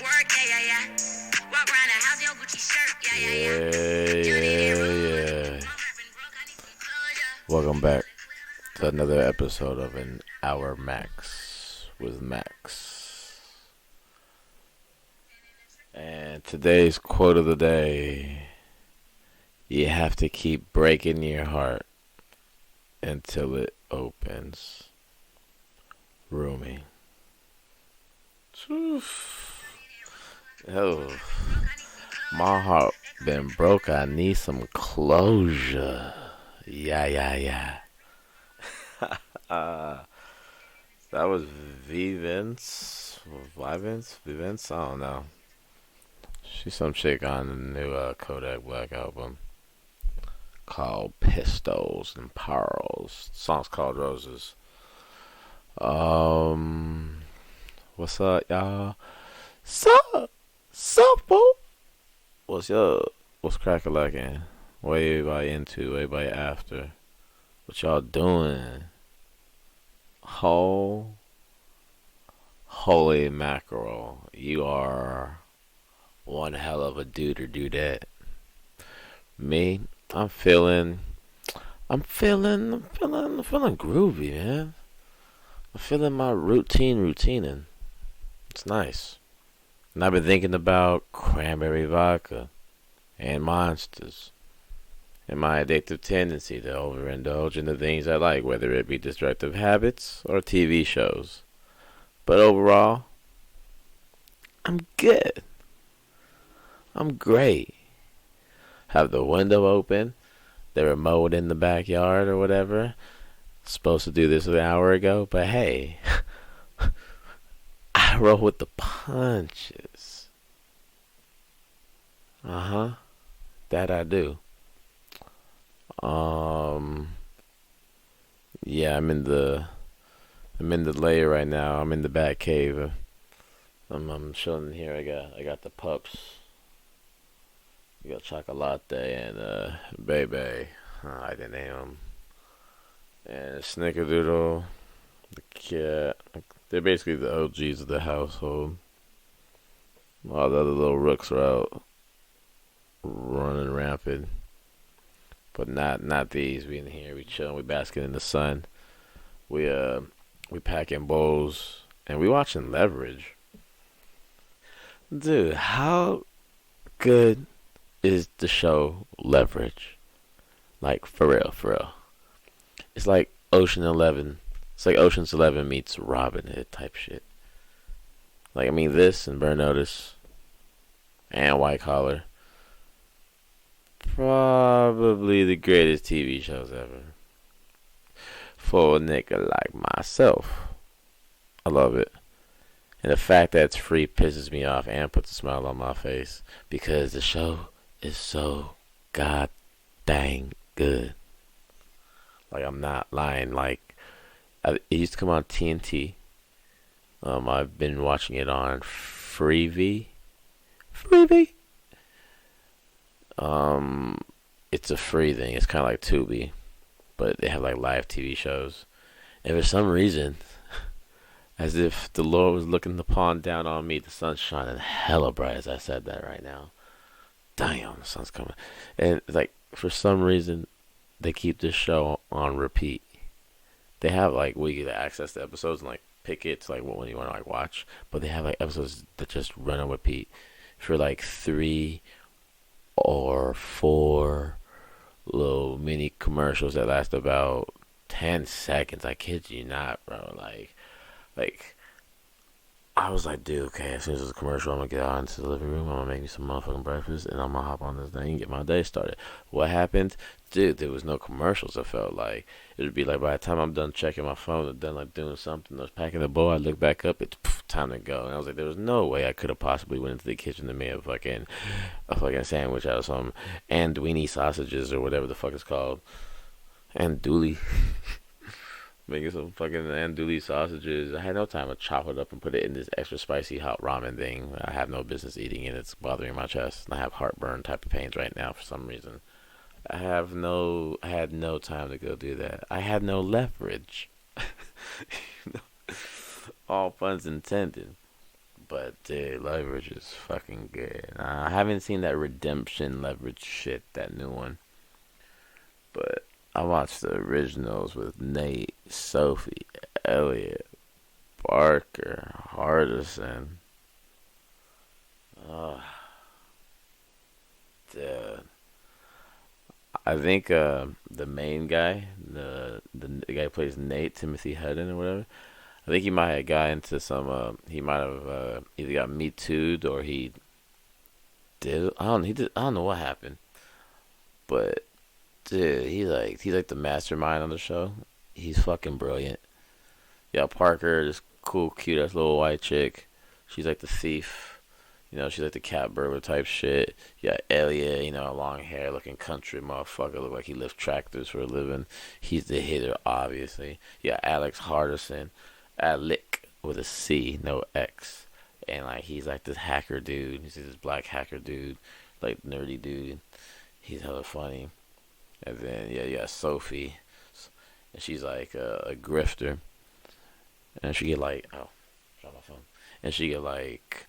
Work, yeah, yeah, yeah. Walk around the house, your Gucci shirt, yeah. Welcome back to another episode of an Hour MaXX with Max. And today's quote of the day: you have to keep breaking your heart until it opens. Rumi. Oh, my heart been broke. I need some closure. Yeah. Uh, that was Vivence. Vivence? I don't know. She's some chick on the new Kodak Black album called Pistols and Pearls. The song's called Roses. Um, what's up, y'all? Sup, fool? What's up? What's crack-a-lackin'? What everybody into? Everybody after? What y'all doing? Holy mackerel. You are one hell of a dude or dudette. Me, I'm feeling groovy, man. I'm feeling my routining. It's nice. And I've been thinking about cranberry vodka and monsters and my addictive tendency to overindulge in the things I like, whether it be destructive habits or TV shows. But overall, I'm good. I'm great. Have the window open, the remote in the backyard or whatever. Supposed to do this an hour ago, but hey, I roll with the punches. That I do. Yeah, I'm in the lair right now. I'm in the bat cave. I'm chilling here. I got the pups. We got Chocolate and Bebe. I like the name. And Snickerdoodle, the cat. They're basically the OGs of the household. All the other little rooks are out running rampant. But not these. We in here, we chilling, we basking in the sun. We packing bowls and we watching Leverage. Dude, how good is the show Leverage? Like for real. It's like Ocean 11. It's like Ocean's 11 meets Robin Hood type shit. Like, I mean, this and Burn Notice and White Collar, probably the greatest TV shows ever. For a nigga like myself, I love it. And the fact that it's free pisses me off and puts a smile on my face because the show is so god dang good. Like, I'm not lying. Like, it used to come on TNT. I've been watching it on Freevee. It's a free thing. It's kind of like Tubi, but they have like live TV shows. And for some reason, as if the Lord was looking upon down on me, the sun's shining hella bright as I said that right now. Damn, the sun's coming. And it's like, for some reason, they keep this show on repeat. They have like weekly access to episodes and like pick it to like when you want to like watch, but they have like episodes that just run on repeat for like 3 or 4 little mini commercials that last about 10 seconds. I kid you not, bro. Like I was like, dude, okay, as soon as there's a commercial, I'm gonna get out into the living room, I'm gonna make me some motherfucking breakfast, and I'm gonna hop on this thing and get my day started. What happened? Dude, there was no commercials, I felt like. It would be like by the time I'm done checking my phone, and done like doing something, I was packing the bowl, I look back up, it's time to go. And I was like, there was no way I could have possibly went into the kitchen and made a fucking sandwich out of some andouille sausages or whatever the fuck it's called. Andouille. Making some fucking andouille sausages. I had no time to chop it up and put it in this extra spicy hot ramen thing. I have no business eating it. It's bothering my chest. I have heartburn type of pains right now for some reason. I had no time to go do that. I had no leverage. All puns intended. But dude, Leverage is fucking good. I haven't seen that Redemption Leverage shit, that new one. But I watched the originals with Nate, Sophie, Elliot, Barker, Hardison. Oh, dude. I think the main guy, the guy who plays Nate, Timothy Hedden or whatever. I think he might have got into some. He might have either got Me Too'd or he did. I don't. He did. I don't know what happened. But dude, he's like the mastermind on the show. He's fucking brilliant. Yeah, Parker, this cool, cute ass little white chick. She's like the thief. You know, she's like the cat burglar type shit. Yeah, Elliot, you know, long hair, looking country motherfucker, look like he lifts tractors for a living. He's the hitter, obviously. Yeah, Alex Hardison, Alec with a C, no X, and like he's like this hacker dude. He's this black hacker dude, like nerdy dude. He's hella funny. And then yeah, Sophie, and she's like a grifter, and she get like drop my phone, and she get like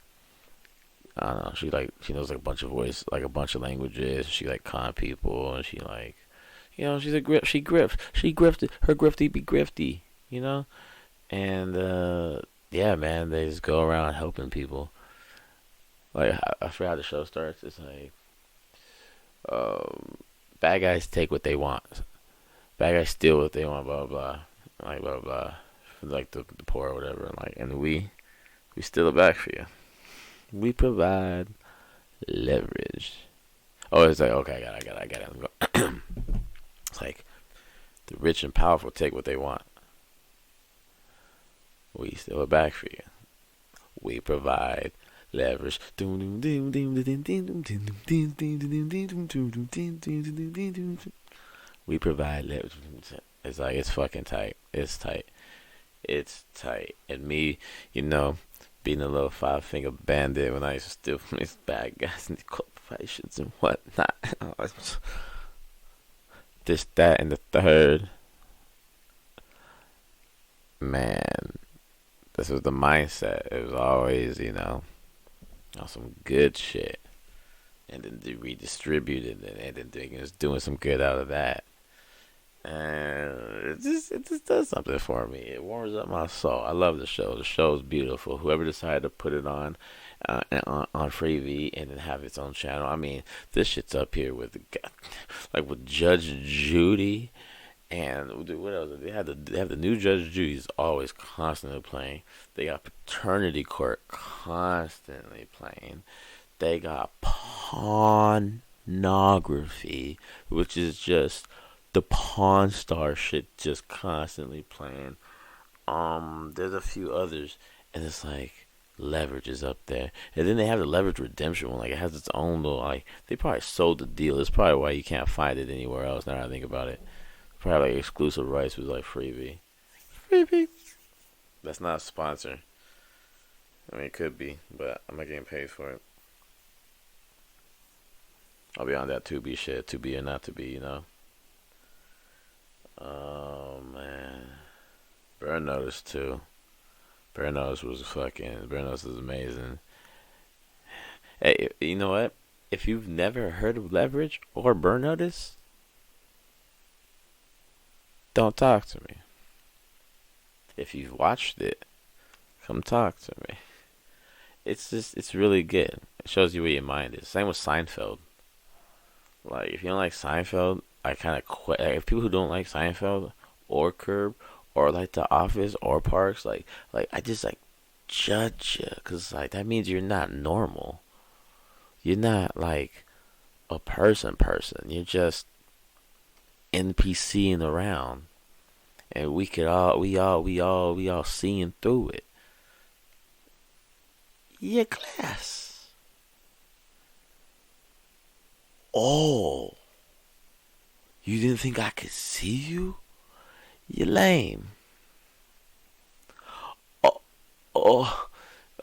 I don't know. She knows like a bunch of like a bunch of languages. She like con people, and she like, you know, she's a grip. She grifts. She grifted. Her grifty be grifty. You know, and yeah, man, they just go around helping people. Like I forgot how the show starts. It's like, bad guys take what they want. Bad guys steal what they want. Blah blah blah. Like blah blah. Like the poor or whatever. And we steal it back for you. We provide leverage. Oh, it's like, okay, I got it. It's like the rich and powerful take what they want. We steal it back for you. We provide leverage. We provide leverage. It's like, it's fucking tight. It's tight. It's tight. And me, you know, being a little 5-finger bandit when I used to steal from these bad guys in the corporations and whatnot. This, that, and the third. Man, this was the mindset. It was always, you know, on some good shit. And then they redistributed it, and then they was doing some good out of that. And it just does something for me. It warms up my soul. I love the show. The show is beautiful. Whoever decided to put it on Freevee and then have its own channel. I mean, this shit's up here with like with Judge Judy and dude, what else? They have the new Judge Judy's always constantly playing. They got Paternity Court constantly playing. They got pornography, which is just the Pawn Star shit just constantly playing. There's a few others, and it's like Leverage is up there, and then they have the Leverage Redemption one. Like it has its own little like they probably sold the deal. That's probably why you can't find it anywhere else. Now that I think about it, probably like exclusive rights was like Freevee. Freevee. That's not a sponsor. I mean, it could be, but I'm not getting paid for it. I'll be on that to be shit, to be or not to be, you know. Oh man, Burn Notice too. Burn Notice is amazing. Hey, you know what? If you've never heard of Leverage or Burn Notice, don't talk to me. If you've watched it, come talk to me. It's really good. It shows you where your mind is. Same with Seinfeld. Like, if you don't like Seinfeld, I kind of quit. Like, if people who don't like Seinfeld or Curb or like The Office or Parks, like I just like judge you, cause like that means you're not normal. You're not like a person. You're just NPCing around, and we all seeing through it. Your class. Oh, you didn't think I could see you? You're lame. Oh, oh,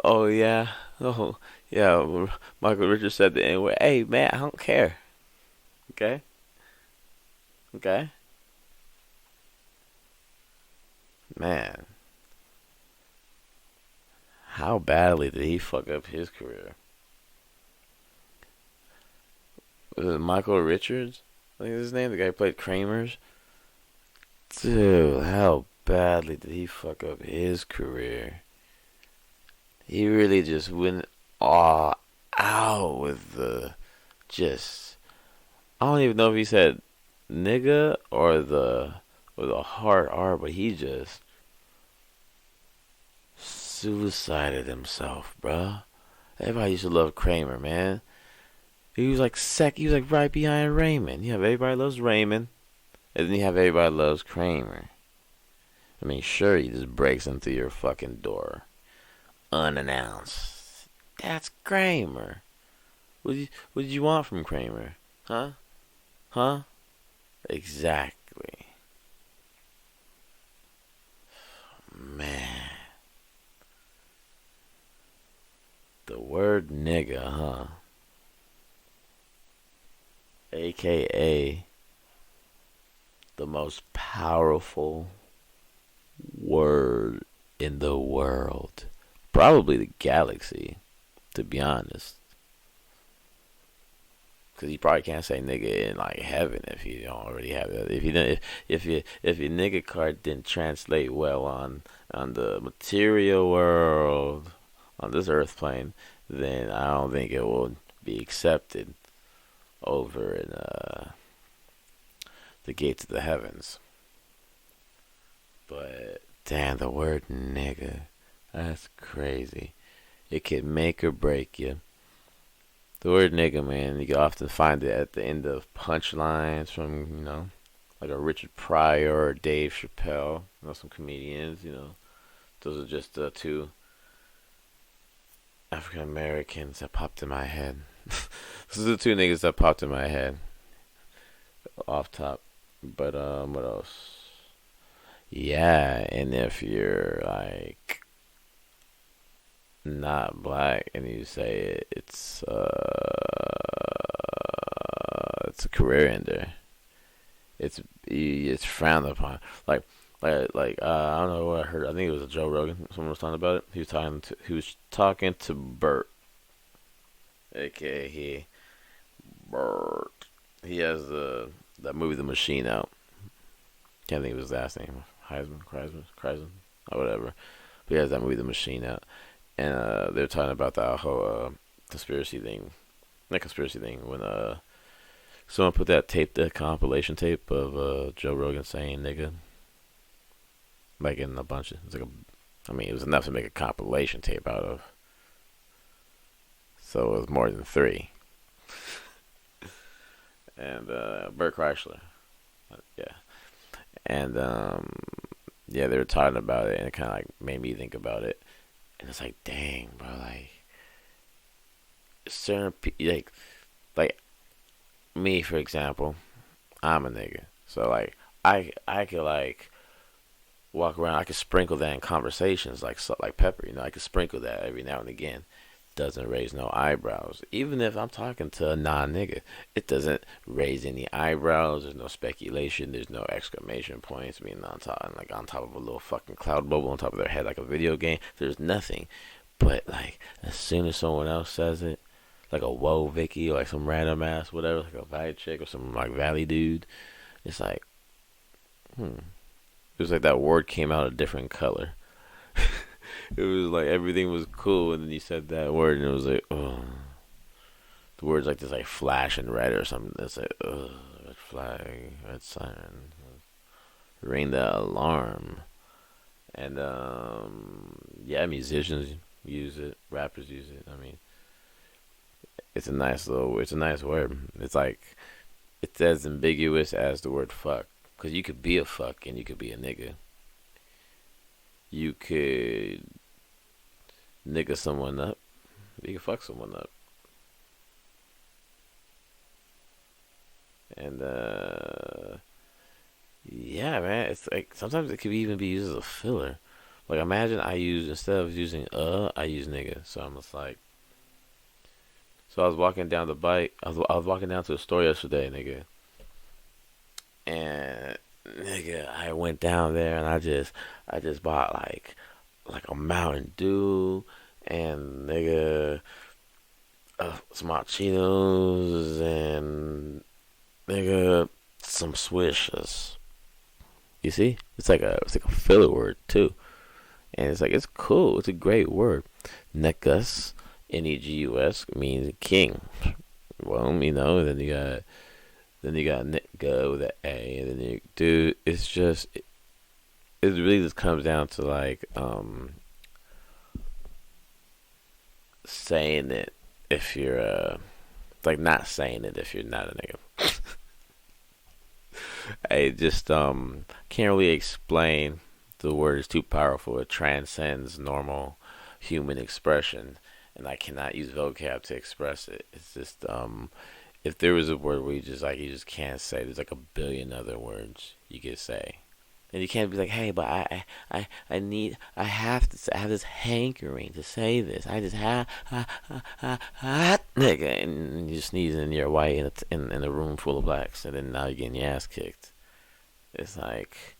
oh yeah. Oh, yeah. Michael Richards said the N word. Hey, man, I don't care. Okay? Okay? Man. How badly did he fuck up his career? Was it Michael Richards? I think is his name. The guy who played Kramer's. Dude, how badly did he fuck up his career? He really just went all out with the just. I don't even know if he said nigga or the hard R, but he just suicided himself, bruh. Everybody used to love Kramer, man. He was like He was like right behind Raymond. You have Everybody Loves Raymond, and then you have Everybody Loves Kramer. I mean, sure, he just breaks into your fucking door unannounced. That's Kramer. What did you want from Kramer? Huh? Huh? Exactly. Man. The word nigga, huh? AKA the most powerful word in the world. Probably the galaxy, to be honest. Because you probably can't say nigga in like heaven if you don't already have that. If your nigga card didn't translate well on the material world, on this earth plane, then I don't think it will be accepted over in the gates of the heavens. But damn, the word nigga, that's crazy. It can make or break you. The word nigga, man, you can often find it at the end of punchlines from, like a Richard Pryor or Dave Chappelle. Some comedians, Those are just two African Americans that popped in my head. Those are the two niggas that popped in my head. Off top. But, what else? Yeah, and if you're, like, not black and you say it's a career ender. It's frowned upon. Like I don't know what I heard. I think it was a Joe Rogan. Someone was talking about it. He was talking to Bert, aka Bert. He has that movie The Machine out. Can't think of his last name. Kreisman, or whatever. But he has that movie The Machine out. And they're talking about that whole conspiracy thing. Not conspiracy thing. When someone put that compilation tape of Joe Rogan saying nigga. Like in a bunch of, it was enough to make a compilation tape out of. So it was more than 3. And Bert Kreischer. Yeah. And yeah, they were talking about it, and it kind of like made me think about it. And it's like, dang, bro, like certain like me, for example, I'm a nigga, so like I could like walk around, I could sprinkle that in conversations like pepper, I could sprinkle that every now and again. Doesn't raise no eyebrows, even if I'm talking to a non-nigga. It doesn't raise any eyebrows. There's no speculation. There's no exclamation points being on top of a little fucking cloud bubble on top of their head like a video game. There's nothing. But like as soon as someone else says it, like a whoa Vicky or like some random ass whatever, like a Valley chick or some like Valley dude, it's like, It was like that word came out a different color. It was like everything was cool, and then you said that word, and it was like, oh. The word's like this, like flashing red or something. It's like, red flag, red siren, ring the alarm. And yeah, musicians use it, rappers use it. I mean, it's a nice word. It's like, it's as ambiguous as the word fuck, because you could be a fuck and you could be a nigga. You could nigga someone up. You could fuck someone up. And yeah, man, it's like sometimes it could even be used as a filler. Like imagine instead of using I use nigga. So I'm just like, so I was walking down the bike. I was walking down to the store yesterday, nigga. And nigga, I went down there and I just bought like a Mountain Dew and nigga, some hot Cheetos, and nigga, some swishes. You see, it's like a filler word too, and it's cool. It's a great word. Negus, Negus means king. Well, then you got Go with an A, and then dude, it's just it really just comes down to like saying it if you're like not saying it if you're not a nigga. I just can't really explain. The word is too powerful. It transcends normal human expression, and I cannot use vocab to express it. It's just if there was a word where you just can't say, there's like a billion other words you could say. And you can't be like, hey, but I have to, I have this hankering to say this. I just nigga, and you sneeze and you're white in a room full of blacks, and then now you're getting your ass kicked. It's like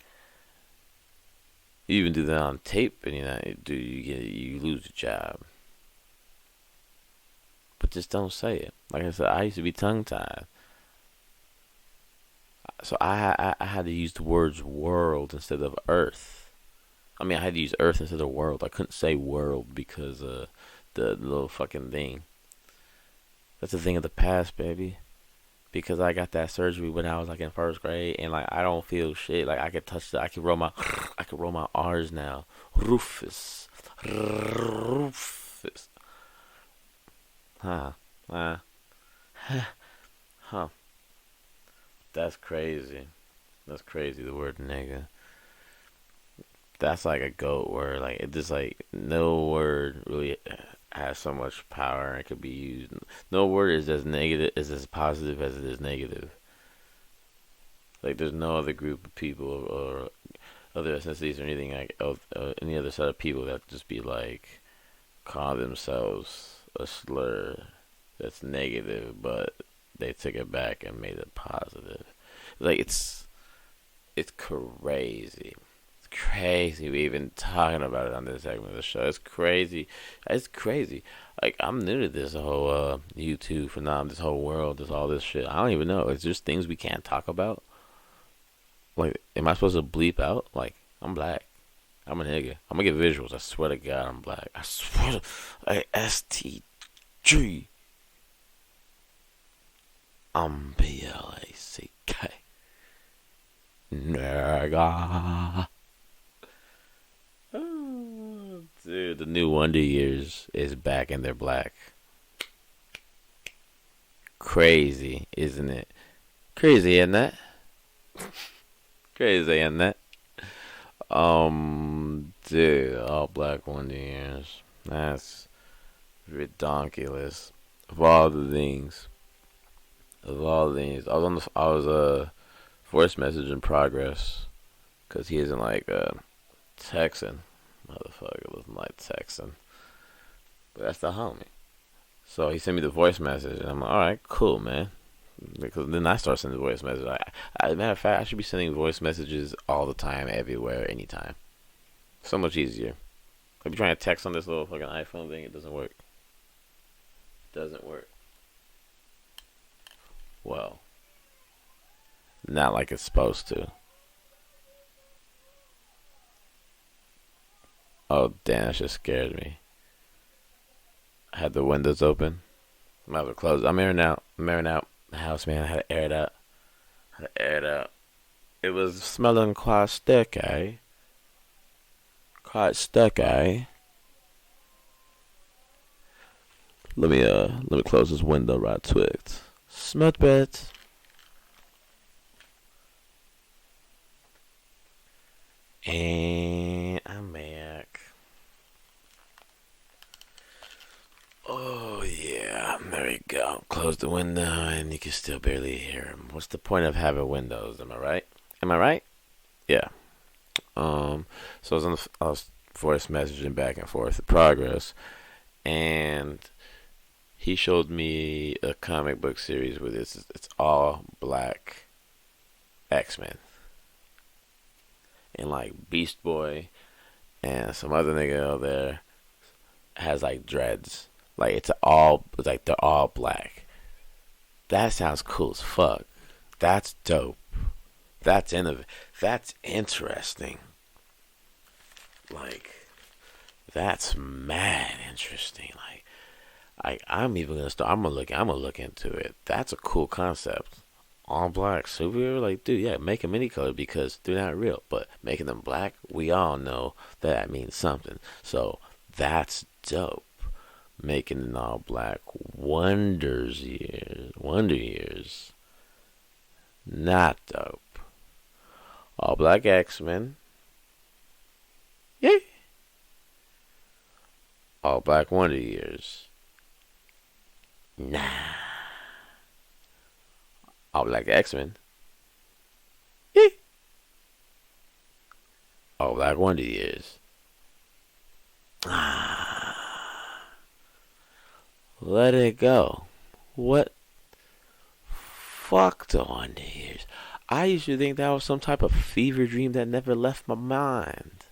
you even do that on tape, and you lose your job. But just don't say it. Like I said, I used to be tongue tied. So I had to use the words world instead of earth. I mean, I had to use earth instead of world. I couldn't say world because the little fucking thing. That's a thing of the past, baby. Because I got that surgery when I was like in first grade, and like I don't feel shit. Like I could touch I could roll my I could roll my R's now. Rufus, Rufus. Huh, huh, huh. That's crazy. That's crazy. The word nigga. That's like a goat word. Like it just like no word really has so much power and could be used. No word is as negative is as positive as it is negative. Like there's no other group of people or other ethnicities or anything like any other set of people that just be like call themselves a slur that's negative, but they took it back and made it positive. Like it's crazy. It's crazy. We even talking about it on this segment of the show. It's crazy. It's crazy. Like I'm new to this whole YouTube phenomenon, this whole world, this all this shit. I don't even know. It's just things we can't talk about. Like, am I supposed to bleep out? Like, I'm black. I'm a nigga. I'm gonna get visuals. I swear to God, I'm black. I swear to like STG. I'm BLACK. Nigga. Oh, dude, the new Wonder Years is back and they're black. Crazy, isn't it? Crazy, isn't that? Crazy, isn't that? Dude, all black Wonder Years. That's ridiculous. Of all the things. Of all the things. I was voice message in progress. Because he isn't like, texting. Motherfucker doesn't like texting. But that's the homie. So he sent me the voice message, and I'm like, alright, cool, man. Because then I start sending voice messages. As a matter of fact, I should be sending voice messages all the time, everywhere, anytime. So much easier. If you're trying to text on this little fucking iPhone thing, it doesn't work. Doesn't work. Well, not like it's supposed to. Oh, damn, that just scared me. I had the windows open. I might as well close. I'm airing out. The house, man. I had to air it out. It was smelling quite sticky. Quite sticky. Let me close this window right quick. Smut bit. And I'm back. Oh yeah, there we go. Close the window and you can still barely hear him. What's the point of having windows? Am I right? Am I right? Yeah. So I was voice messaging back and forth in progress, and he showed me a comic book series where it's all black X-Men and like Beast Boy and some other nigga out there. has like dreads. Like it's like they're all black. That sounds cool as fuck. That's dope. That's innovative. That's interesting. Like, that's mad interesting. I'm even gonna start. I'm gonna look into it. That's a cool concept. All black superhero, like, dude, yeah, make them any color because they're not real. But making them black, we all know that means something. So that's dope. Making an all black Wonder Years, not dope. All black X-Men, yeah. All black Wonder Years, nah. All black X-Men, yeah. All black Wonder Years, ah. Let it go. What? Fuck the Wonder Years. I used to think that was some type of fever dream that never left my mind.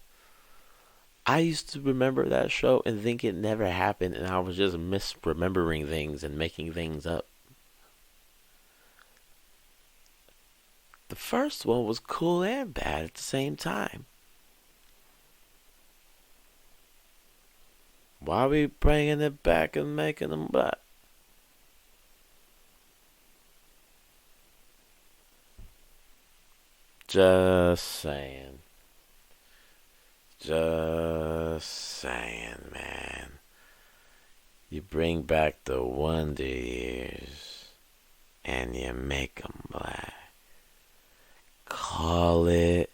I used to remember that show and think it never happened, and I was just misremembering things and making things up. The first one was cool and bad at the same time. Why are we bringing it back and making them black? Just saying. Just saying, man. You bring back the Wonder Years and you make them black. Call it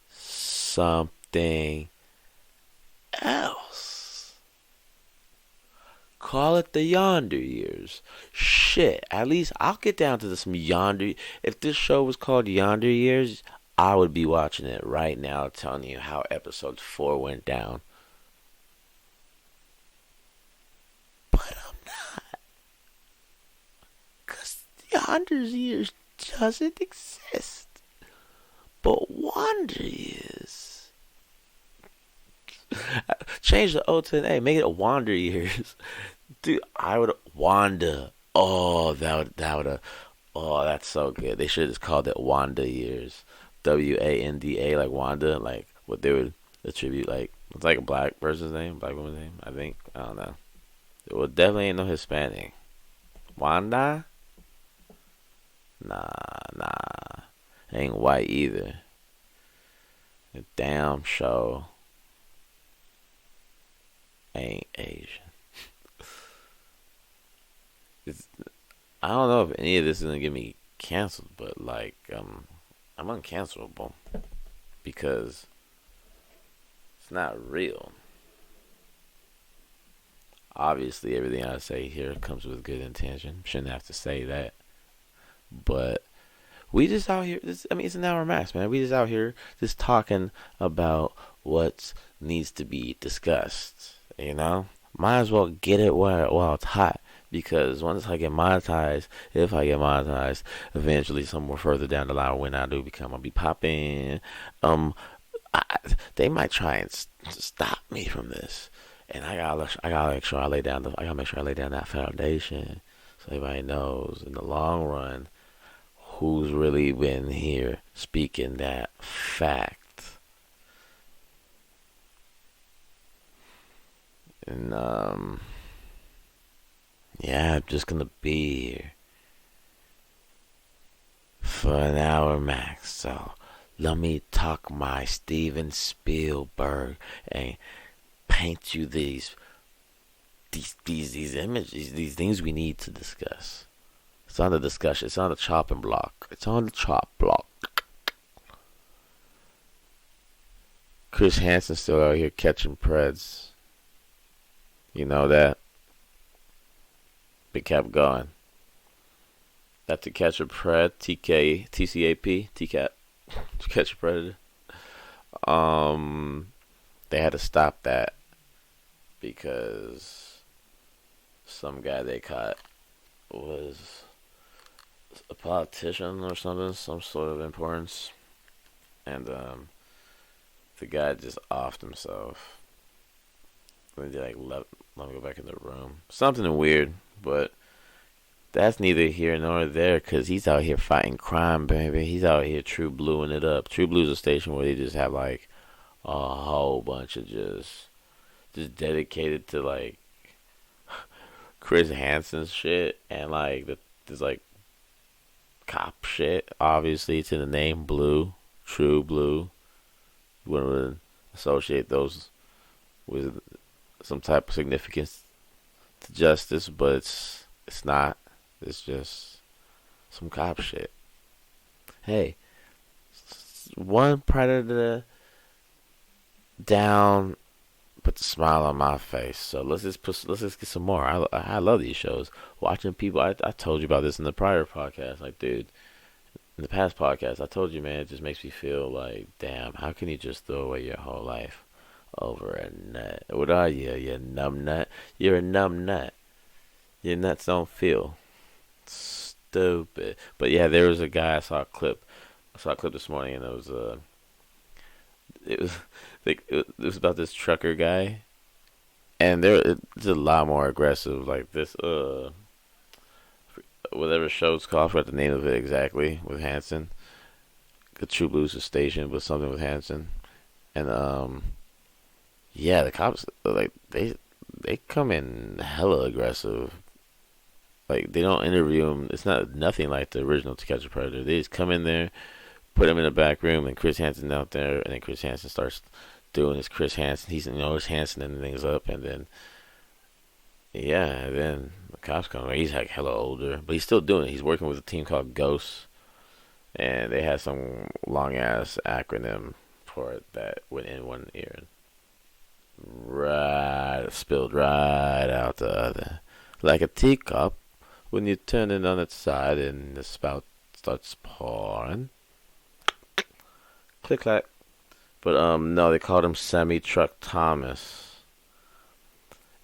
something else. Call it the Yonder Years. Shit, at least I'll get down to some Yonder. If this show was called Yonder Years, I would be watching it right now, telling you how episode 4 went down. But I'm not. Because Yonder Years doesn't exist. But Wonder Years. Change the O to an A. Make it a Wander Years. Dude, I would Wanda. Oh, oh, that's so good. They should have just called it Wanda Years. Wanda, like Wanda, like what they would attribute, like it's like a black person's name, black woman's name. I think I don't know. It will definitely ain't no Hispanic. Wanda? Nah, ain't white either. The damn show ain't Asian. I don't know if any of this is gonna get me canceled, but like I'm uncancelable because it's not real. Obviously, everything I say here comes with good intention. Shouldn't have to say that, but we just out here. It's an Hour MaXX, man. We just out here just talking about what needs to be discussed. You know, might as well get it while it's hot. Because once I get monetized, if I get monetized, eventually somewhere further down the line when I do become, I'll be popping. They might try and stop me from this, and I gotta make sure I lay down that foundation so everybody knows in the long run who's really been here speaking that fact. And yeah, I'm just gonna be here for an Hour MaXX. So let me talk my Steven Spielberg and paint you these images, these things we need to discuss. It's on the discussion. It's on the chopping block. It's on the chop block. Chris Hansen's still out here catching preds. You know that. It kept going. That to catch a pred, TCAP, TCAP, to catch a predator. They had to stop that because some guy they caught was a politician or something, some sort of importance, and the guy just offed himself. And they like let me go back in the room. Something weird, but that's neither here nor there because he's out here fighting crime, baby. He's out here true blueing it up. True Blue's a station where they just have like a whole bunch of just dedicated to like Chris Hansen's shit and like there's like cop shit. Obviously, to the name Blue, True Blue. You wouldn't associate those with some type of significance to justice, but it's not. It's just some cop shit. Hey, one predator down, put the smile on my face. So let's just get some more. I love these shows. Watching people. I told you about this in the prior podcast. Like, dude, in the past podcast, I told you, man, it just makes me feel like, damn, how can you just throw away your whole life over a nut? What are you? You a numb nut? You're a numb nut. Your nuts don't feel. Stupid. But yeah, there was a guy I saw a clip. I saw a clip this morning, and it was like it was about this trucker guy, and it's a lot more aggressive. Like this, whatever show's called, I forgot the name of it exactly with Hanson. The True Blues station, but something with Hanson, and yeah, the cops like they come in hella aggressive. Like they don't interview him. It's nothing like the original To Catch a Predator. They just come in there, put him in the back room, and Chris Hansen out there, and then Chris Hansen starts doing his Chris Hansen. He's his Hansen and things up, and then yeah, and then the cops come. He's like hella older, but he's still doing it. He's working with a team called Ghosts, and they had some long ass acronym for it that went in one ear, right spilled right out the other, like a teacup when you turn it on its side and the spout starts pouring. Click clack. But no, they called him Semi Truck Thomas.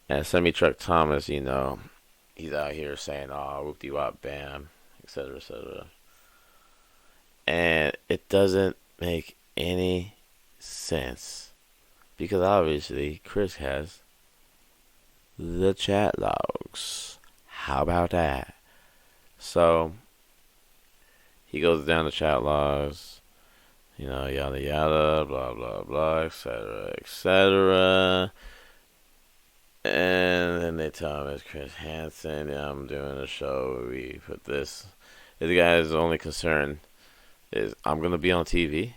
And Semi Truck Thomas, he's out here saying, "Oh, whoop de wop, bam," etc., etc. And it doesn't make any sense because obviously Chris has the chat logs. How about that? So he goes down the chat logs. Yada yada, blah blah blah, etc., etc. And then they tell him it's Chris Hansen. Yeah, I'm doing a show where we put this. The guy's only concern is I'm gonna be on TV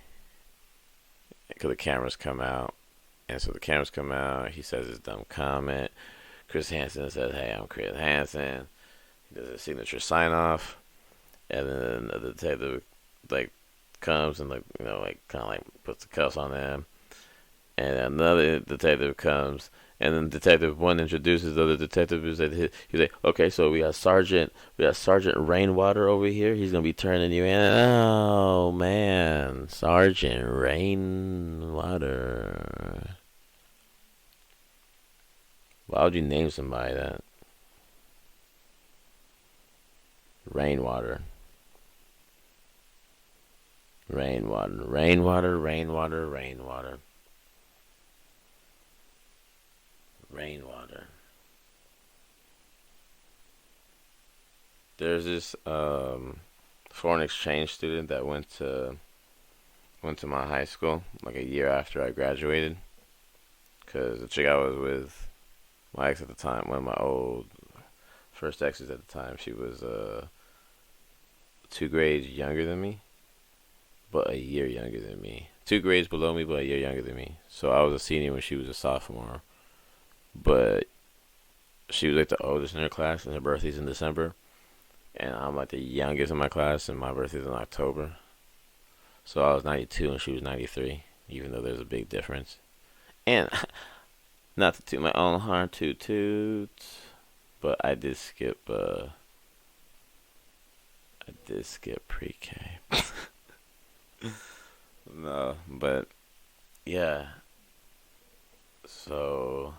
because the cameras come out, and so the cameras come out. He says his dumb comment. Chris Hansen says, "Hey, I'm Chris Hansen." He does a signature sign off, and then the detective comes and kind of puts the cuffs on them, and another detective comes, and then Detective One introduces the other detective. He's like, "Okay, so we got Sergeant Rainwater over here. He's gonna be turning you in." Oh man, Sergeant Rainwater. Why would you name somebody that? Rainwater. Rainwater, rainwater, rainwater, rainwater. Rainwater. There's this foreign exchange student that went to my high school like a year after I graduated. Cause the chick I was with, my ex at the time, one of my old first exes at the time, she was 2 grades younger than me. But a year younger than me. 2 grades below me, but a year younger than me. So I was a senior when she was a sophomore. But she was like the oldest in her class, and her birthday's in December. And I'm like the youngest in my class, and my birthday's in October. So I was 92 and she was 93, even though there's a big difference. And not to toot my own horn, toot, but I did skip pre-K. No, but yeah. So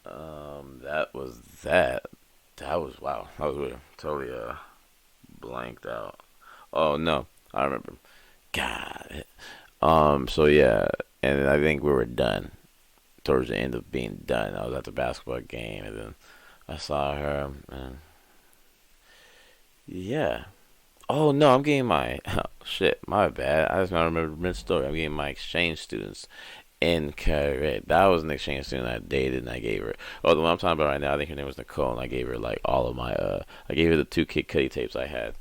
that was that. That was wow. That was weird. Totally blanked out. Oh no, I remember. God. So yeah, and I think we were done. towards the end of being done. I was at the basketball game, and then I saw her, and yeah. Oh no, I'm getting my shit. My bad. I just not remember mid story. I'm getting my exchange students in Korea. That was an exchange student I dated, and I gave her. Oh, the one I'm talking about right now, I think her name was Nicole, and I gave her like all of my. I gave her the 2 Kid Cudi tapes I had.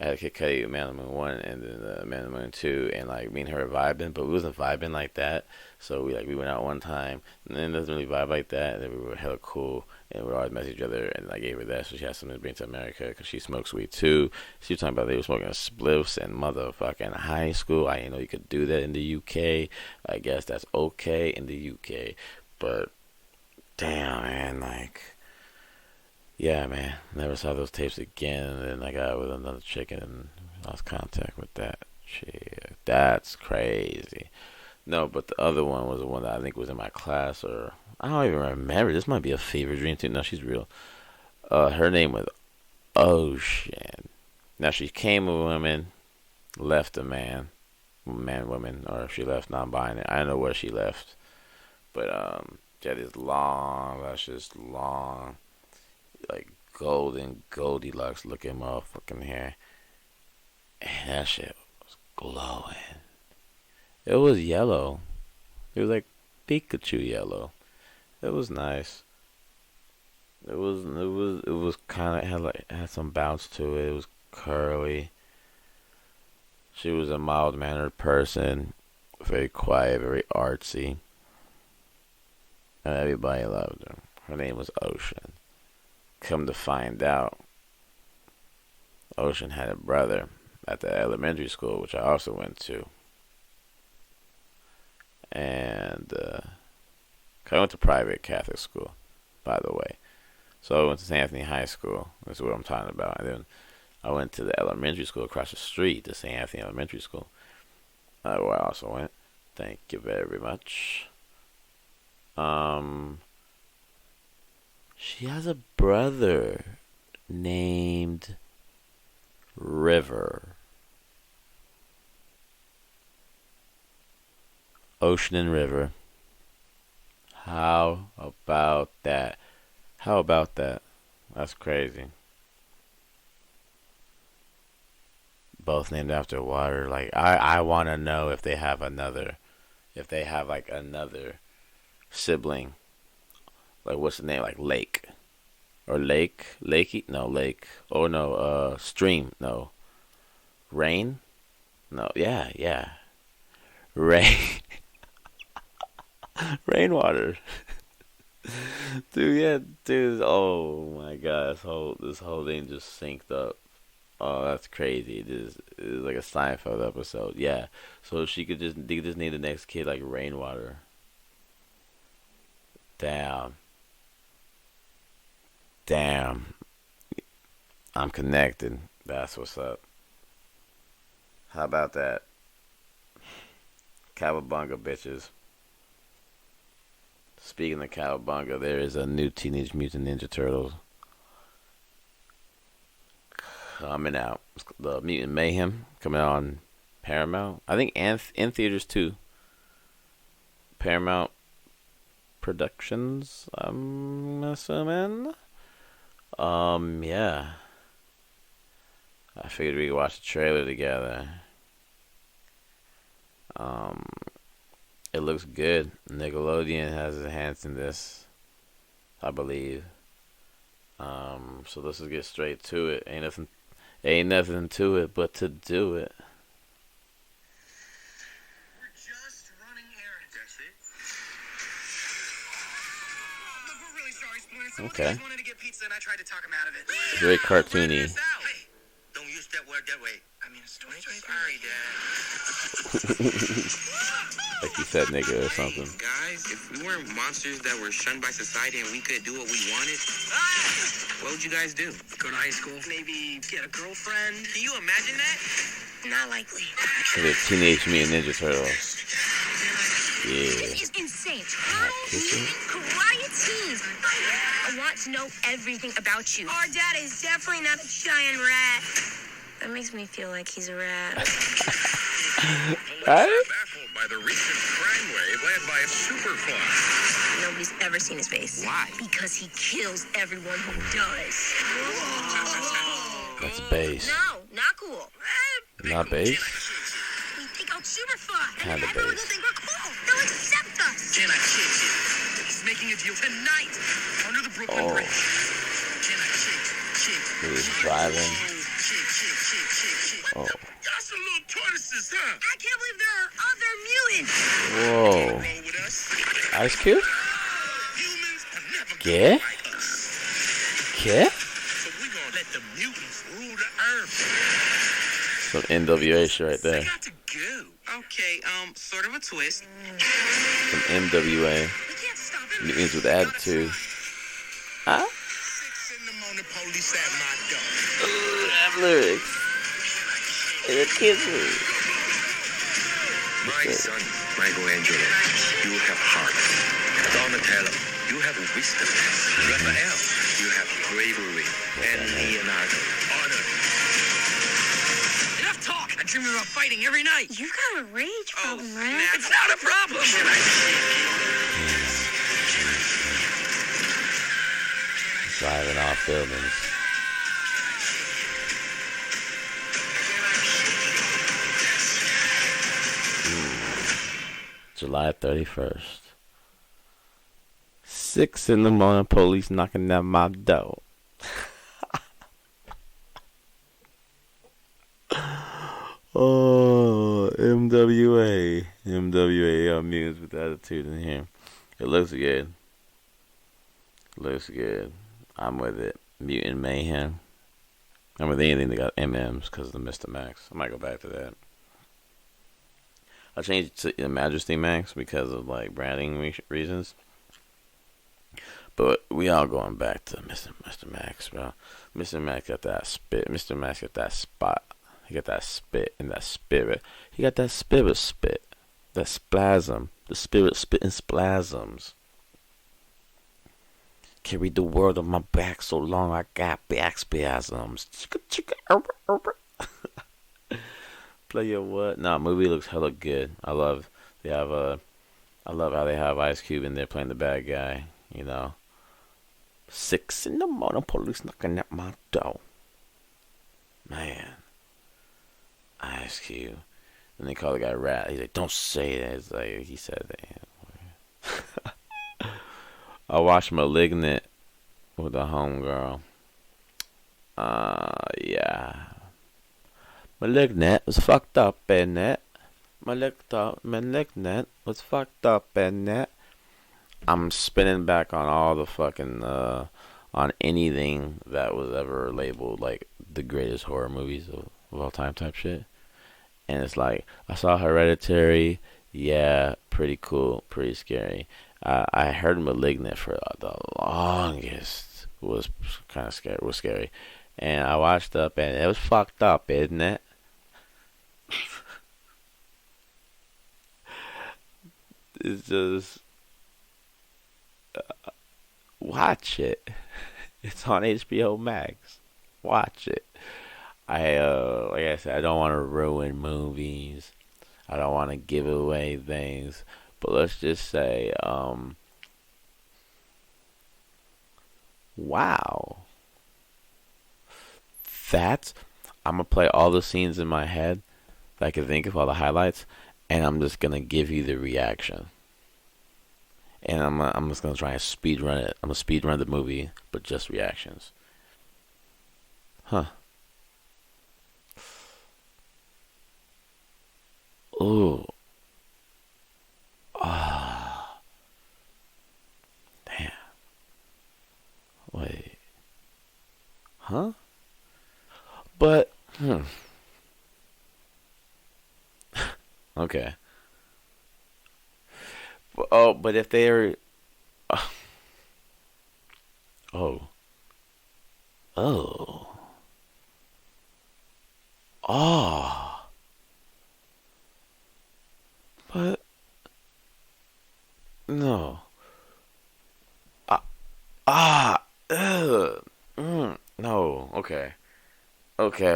I had a Kid Cudi Man on the Moon 1 and then Man on the Moon 2, and like me and her were vibing, but we wasn't vibing like that. So we went out one time, and then it doesn't really vibe like that. And then we were hella cool, and we always message each other. And I gave her that, so she has something to bring to America because she smokes weed too. She was talking about they were smoking spliffs in motherfucking high school. I didn't know you could do that in the UK. I guess that's okay in the UK, but damn, man, like. Yeah, man. Never saw those tapes again. And then I got with another chick and lost contact with that chick. That's crazy. No, but the other one was the one that I think was in my class, or I don't even remember. This might be a fever dream too. No, she's real. Her name was Ocean. Now she came a woman, left a man, woman, or she left non-binary. I don't know where she left, but she had this long, luscious, long, like golden Goldilocks looking motherfucking hair, and that shit was glowing. It was yellow. It was like Pikachu yellow. It was nice. It was kind of had some bounce to it. It was curly. She was a mild mannered person, very quiet, very artsy, and everybody loved her. Her name was Ocean. Come to find out, Ocean had a brother at the elementary school, which I also went to. And I went to private Catholic school, by the way. So I went to St. Anthony High School. That's what I'm talking about. And then I went to the elementary school across the street, the St. Anthony Elementary School, where I also went. Thank you very much. She has a brother named River. Ocean and River. How about that? How about that? That's crazy. Both named after water. Like I want to know if they have like another sibling. Like what's the name? Like Lake. Or Lakey? No, Lake. Oh no, Stream. No. Rain? No, yeah. Rain. Rainwater. Dude, oh my god, this whole thing just synced up. Oh, that's crazy. It is like a Seinfeld episode. Yeah. So they could just name the next kid like Rainwater. Damn. I'm connected. That's what's up. How about that? Cowabunga, bitches. Speaking of Cowabunga, there is a new Teenage Mutant Ninja Turtles coming out. The Mutant Mayhem coming out on Paramount. I think in theaters too. Paramount Productions, I'm assuming. Yeah. I figured we could watch the trailer together. It looks good. Nickelodeon has his hands in this, I believe. So let's just get straight to it. Ain't nothing to it but to do it. We're just running errands. That's it. Look, we're really sorry, Splinter. Some of the guys wanted to get pizza, and I tried to talk them out of it. It's very cartoony. Hey, don't use that word that way. I mean, it's 2023. Sorry, Dad. Like you said, nigga, or something. Guys, if we weren't monsters that were shunned by society and we could do what we wanted, what would you guys do? Go to high school. Maybe get a girlfriend. Can you imagine that? Not likely. The Teenage Mutant Ninja Turtles. Yeah. This is insane. How creatine. I want to know everything about you. Our dad is definitely not a giant rat. That makes me feel like he's a rat. Right? Baffled by by the recent crime wave led by Superfly. Nobody's ever seen his face. Why? Because he kills everyone who does. That's bass. No, not cool. Not bass? We take out Superfly. Kinda Everyone will bass. think we're cool. They'll accept us. Can I kick you? He's making a deal tonight under the Brooklyn Oh. Bridge. Can I kick? He's driving. Kick. Oh. Y'all some little tortoises, huh? I can't believe there are other mutants. Whoa. Roll with us. Ice Cube? Humans are never gonna Yeah? be like us. Yeah? So we gonna let the mutants rule the earth. Some NWA shit right I there. got to go. Okay, sort of a twist. Some NWA. We can't stop him. Mutants with attitude. Huh? 6 in the morning, police at my door. Ooh, that lyrics. It's a kid's movie. My son, Michelangelo, you have heart. Donatello, you have wisdom. Raphael, you have bravery. And Leonardo, honor. Enough talk. I dream about fighting every night. You've got a rage problem, right? snap. It's not a problem. Can I kick Driving off buildings. July 31st. 6 in the morning, police knocking at my door. Oh, MWA. MWA Mutants with attitude in here. It looks good. Looks good. I'm with it. Mutant Mayhem. I'm with anything that got MMs because of the Mr. Max. I might go back to that. I changed it to Majesty Max because of like branding reasons. But we all going back to Mr. Max, bro. Mr. Max got that spit. Mr. Max got that spot. He got that spit and that spirit. He got that spirit spit. That splasm. The spirit spitting splasms. Carried the world on my back so long I got back spasms. Play your what? Nah, movie looks hella good. I love how they have Ice Cube in there playing the bad guy. You know, 6 in the morning, police knocking at my door. Man, Ice Cube. And they call the guy Rat. He's like, don't say that. It's like he said that. I watched Malignant with a homegirl. Yeah. Malignant was fucked up in it. Malignant was fucked up in it. I'm spinning back on all the fucking, on anything that was ever labeled like the greatest horror movies of all time type shit. And it's like, I saw Hereditary. Yeah, pretty cool, pretty scary. I heard Malignant for the longest was kind of scary. Was scary, and I watched up, and it was fucked up, isn't it? It's just watch it. It's on HBO Max. Watch it. Like I said, I don't want to ruin movies. I don't want to give away things. But let's just say, wow. I'm going to play all the scenes in my head that I can think of, all the highlights, and I'm just going to give you the reaction. And I'm just going to try and speed run it. I'm going to speed run the movie, but just reactions. Huh. Ooh. Ah. Damn. Wait. Huh? But, okay. But if they're... Oh. But... No. No. Okay. Okay.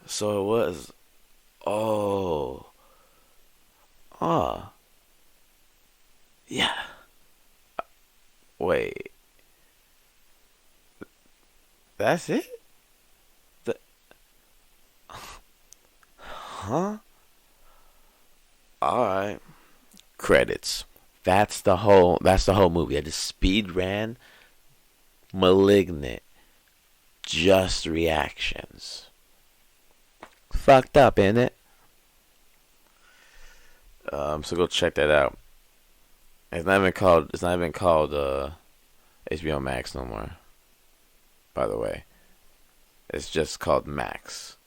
So it was. Oh. Ah. Yeah. Wait. That's it? The, huh? Alright. Credits. That's the whole movie. I just speed ran Malignant. Just reactions. Fucked up, ain't it? So go check that out. It's not even called HBO Max no more. By the way, it's just called Max.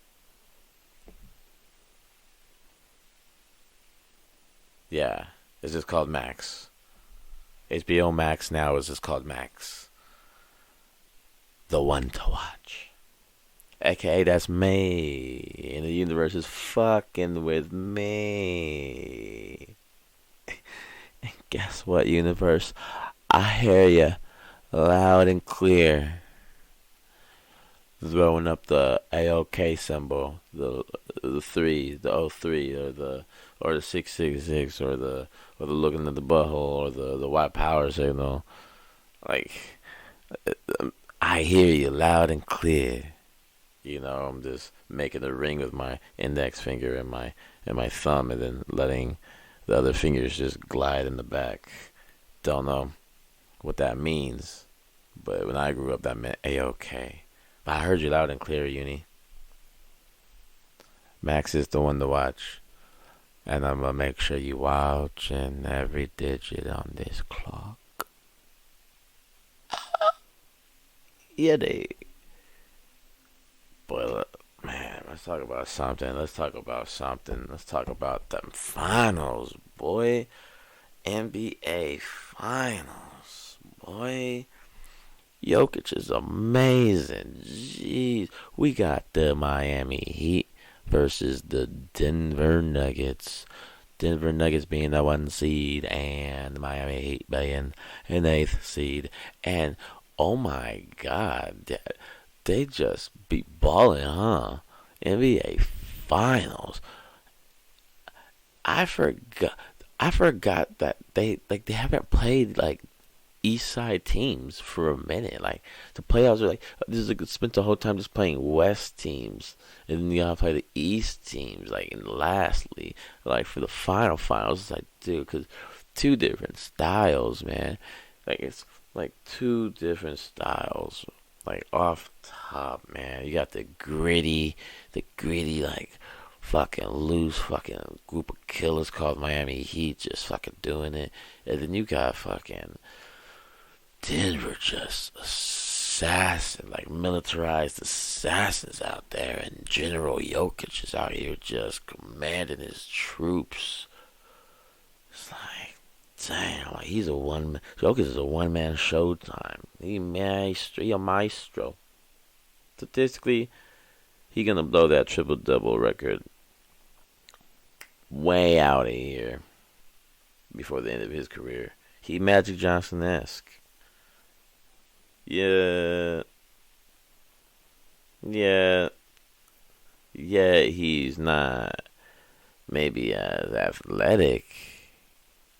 Yeah, it's just called Max. HBO Max now is just called Max. The one to watch. AKA that's me. And the universe is fucking with me. And guess what, universe? I hear you loud and clear. Throwing up the AOK symbol, the three, the O3, or the 666, or the looking at the butthole, or the white power signal. Like, I hear you loud and clear. I'm just making a ring with my index finger and my thumb, and then letting the other fingers just glide in the back. Don't know what that means, but when I grew up, that meant A-OK. But I heard you loud and clear, Uni. Max is the one to watch, and I'm gonna make sure you watching every digit on this clock. Yeah, they. But man, let's talk about something. Let's talk about them finals, boy. NBA finals, boy. Jokic is amazing. Jeez, we got the Miami Heat versus the Denver Nuggets. Denver Nuggets being the 1 seed, and the Miami Heat being an 8th seed. And oh my God, they just be balling, huh? NBA Finals. I forgot. I forgot that they haven't played like East Side teams for a minute. Like the playoffs are like this is spent the whole time just playing West teams, and then you gotta play the East teams. Like and lastly, like for the finals, it's like dude, because two different styles, man. Like it's like two different styles. Like off top, man. You got the gritty like fucking loose fucking group of killers called Miami Heat just fucking doing it, and then you got fucking Denver just assassin, like militarized assassins out there, and General Jokic is out here just commanding his troops. It's like, damn, like Jokic is a one-man showtime. He a maestro. Statistically, he gonna blow that triple-double record way out of here before the end of his career. He Magic Johnson-esque. Yeah, yeah, he's not maybe as athletic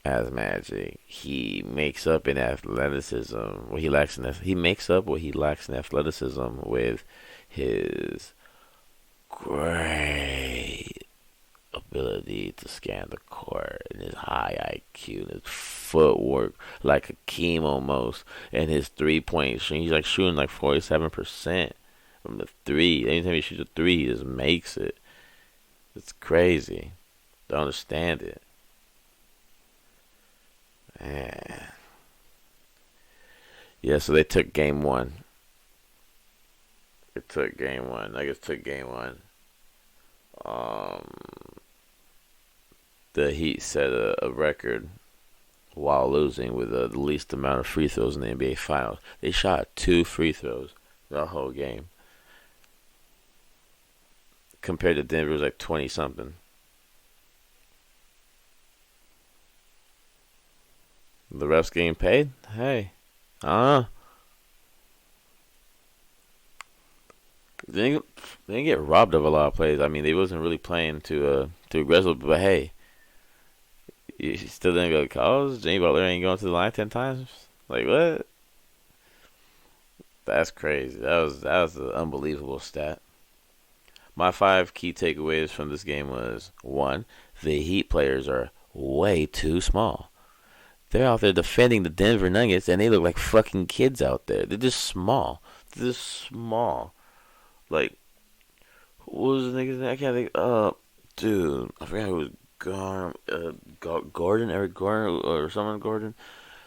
as Magic. He makes up in athleticism what he lacks in. He makes up what he lacks in athleticism with his great ability to scan the court and his high IQ and his footwork like Hakeem almost, and his 3-point shooting. He's like shooting like 47% from the three. Anytime he shoots a three, he just makes it. It's crazy. Don't understand it. Man. Yeah, so they took game one. Nuggets took game one. The Heat set a record while losing with the least amount of free throws in the NBA Finals. They shot 2 free throws the whole game. Compared to Denver, it was like 20 something. The refs getting paid? Hey, they didn't get robbed of a lot of plays. I mean, they wasn't really playing too aggressive. But hey, you still didn't go to college. Jimmy Butler ain't going to the line 10 times. Like what? That's crazy. That was an unbelievable stat. My 5 key takeaways from this game was 1, the Heat players are way too small. They're out there defending the Denver Nuggets, and they look like fucking kids out there. They're just small. They're just small. Like, what was the nigga's name? I can't think. Dude, I forgot who was Gordon, Eric Gordon, or someone Gordon.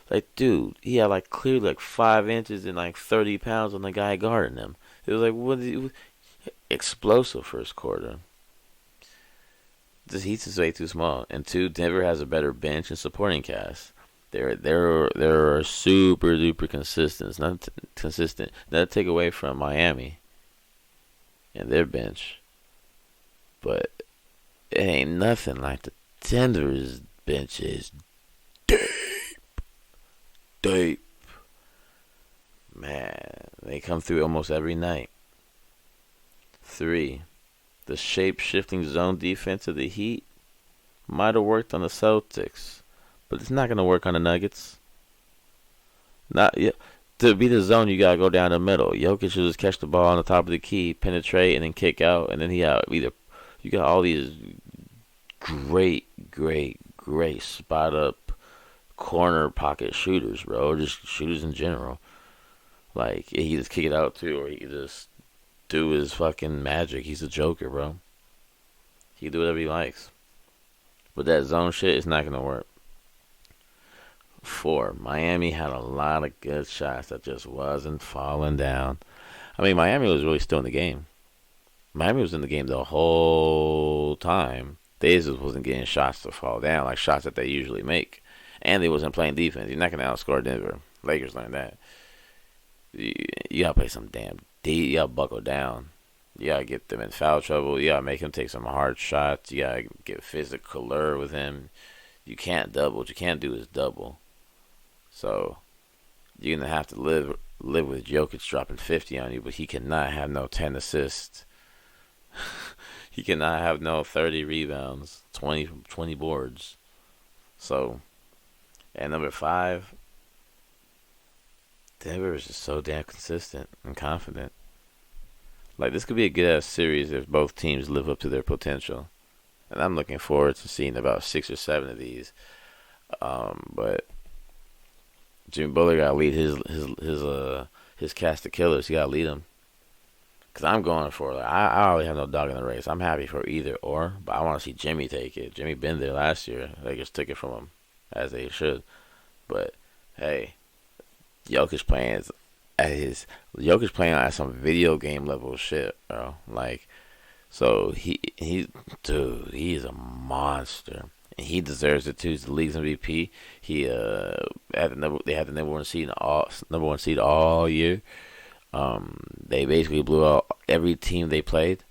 Like, dude, he had like clearly like 5 inches and like 30 pounds on the guy guarding him. It was like, explosive first quarter. The Heat's is way too small. And 2, Denver has a better bench and supporting cast. They're super duper consistent. It's not consistent. Not to take away from Miami and their bench, but it ain't nothing like the Denver's bench is deep. Man, they come through almost every night. 3, the shape-shifting zone defense of the Heat might have worked on the Celtics, but it's not going to work on the Nuggets. Not yet. To beat the zone, you got to go down the middle. Jokic should just catch the ball on the top of the key, penetrate, and then kick out, and then you got all these great spot-up corner pocket shooters, bro. Just shooters in general. Like, he just kick it out, too, or he could just do his fucking magic. He's a joker, bro. He can do whatever he likes. But that zone shit is not going to work. 4, Miami had a lot of good shots that just wasn't falling down. I mean, Miami was really still in the game. Miami was in the game the whole time. They just wasn't getting shots to fall down, like shots that they usually make. And they wasn't playing defense. You're not going to outscore Denver. Lakers learned that. You got to play some damn D. You got to buckle down. You got to get them in foul trouble. You got to make him take some hard shots. You got to get physical with him. You can't double. What you can't do is double. So you're going to have to live with Jokic dropping 50 on you, but he cannot have no 10 assists. He cannot have no 30 rebounds, 20 boards. So, and number 5, Denver is just so damn consistent and confident. Like, this could be a good-ass series if both teams live up to their potential. And I'm looking forward to seeing about 6 or 7 of these. But Jimmy Butler got to lead his cast of killers. He got to lead them. Because I'm going for it. I already have no dog in the race. I'm happy for either or, but I want to see Jimmy take it. Jimmy been there last year. They just took it from him, as they should. But, hey, Jokic playing at some video game level shit, bro. Like, so he's a monster. And he deserves it too. He's the league's MVP. They had the number one seed all year. They basically blew out every team they played,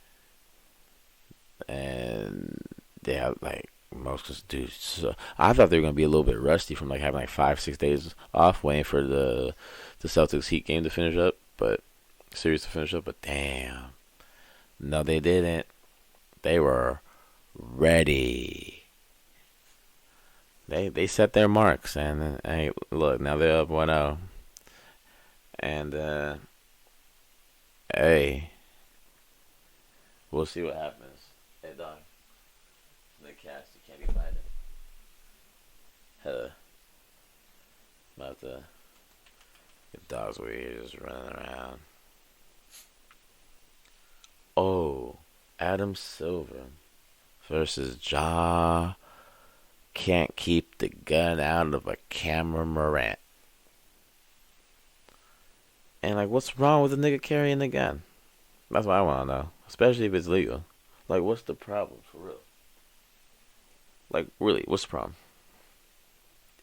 and they have like most dudes. So I thought they were gonna be a little bit rusty from like having like 5-6 days off, waiting for the Celtics Heat game to finish up, series to finish up. But damn, no, they didn't. They were ready. They set their marks, and hey, look, now they're up 1-0, and hey, we'll see what happens. Hey, dog, the cast, you can't be fighting. About to get dogs over here just running around. Oh, Adam Silver versus Ja. Can't keep the gun out of a camera rant. And like, what's wrong with a nigga carrying the gun? That's what I want to know. Especially if it's legal. Like, what's the problem for real? Like, really, what's the problem?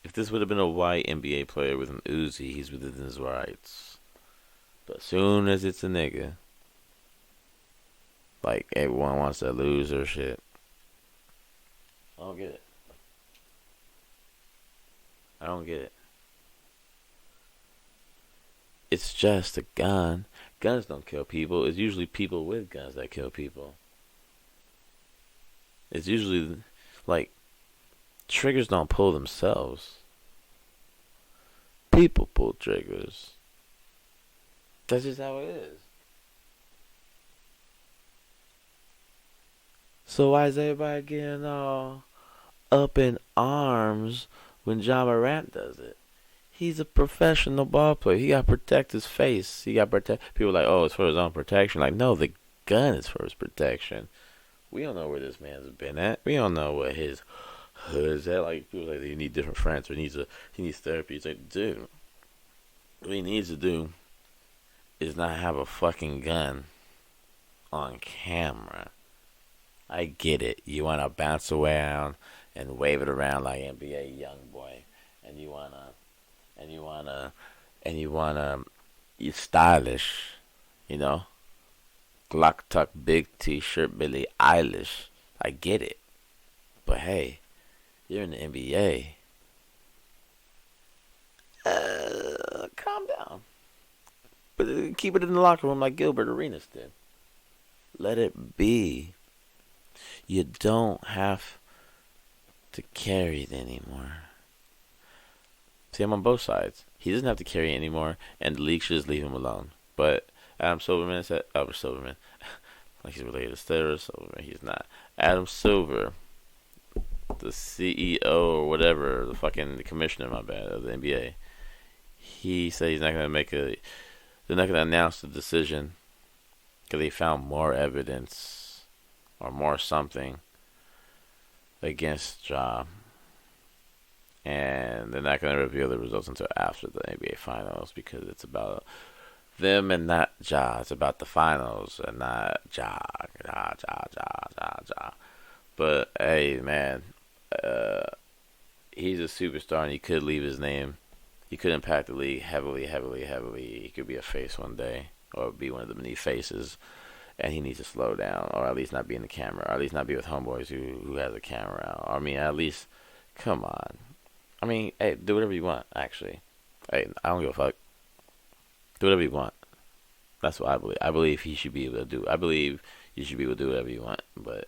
If this would have been a white NBA player with an Uzi, he's within his rights. But as soon as it's a nigga, like, everyone wants to lose their shit. I don't get it. I don't get it. It's just a gun. Guns don't kill people. It's usually people with guns that kill people. It's usually like triggers don't pull themselves. People pull triggers. That's just how it is. So why is everybody getting all up in arms when Rant does it? He's a professional ball player. He got to protect his face. He got to protect. People are like, oh, it's for his own protection. Like, no, the gun is for his protection. We don't know where this man's been at. We don't know what his hood's at. Like, people like, you need different friends or he needs therapy. It's like, dude, what he needs to do is not have a fucking gun on camera. I get it. You want to bounce around and wave it around like NBA YoungBoy, and you're stylish, you know. Glock tuck, big T-shirt, Billie Eilish. I get it, but hey, you're in the NBA. Calm down, but keep it in the locker room like Gilbert Arenas did. Let it be. You don't have to carry it anymore. See, I'm on both sides. He doesn't have to carry it anymore, and the league should just leave him alone. But Adam Silverman said, Silverman, like he's related to Sarah Silverman. He's not. Adam Silver, the CEO or whatever, the fucking commissioner, my bad, of the NBA. He said he's not going to they're not going to announce the decision because they found more evidence or more something against Ja. And they're not going to reveal the results until after the NBA Finals because it's about them and not Ja. It's about the finals and not Ja. But, hey, man, he's a superstar and he could leave his name. He could impact the league heavily. He could be a face one day or be one of the many faces. And he needs to slow down, or at least not be in the camera, or at least not be with homeboys who has a camera. I mean, at least, come on. I mean, hey, do whatever you want, actually. Hey, I don't give a fuck. Do whatever you want. That's what I believe. I believe he should be able to do. I believe you should be able to do whatever you want, but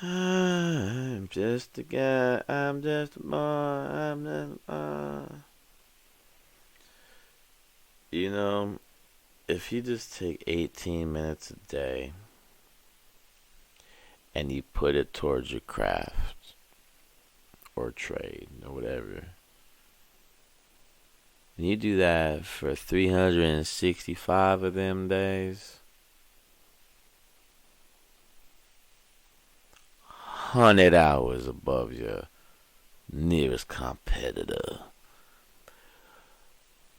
I'm just a guy. I'm just a boy. I'm just a boy. You know, if you just take 18 minutes a day and you put it towards your craft or trade or whatever, and you do that for 365 of them days, 100 hours above your nearest competitor.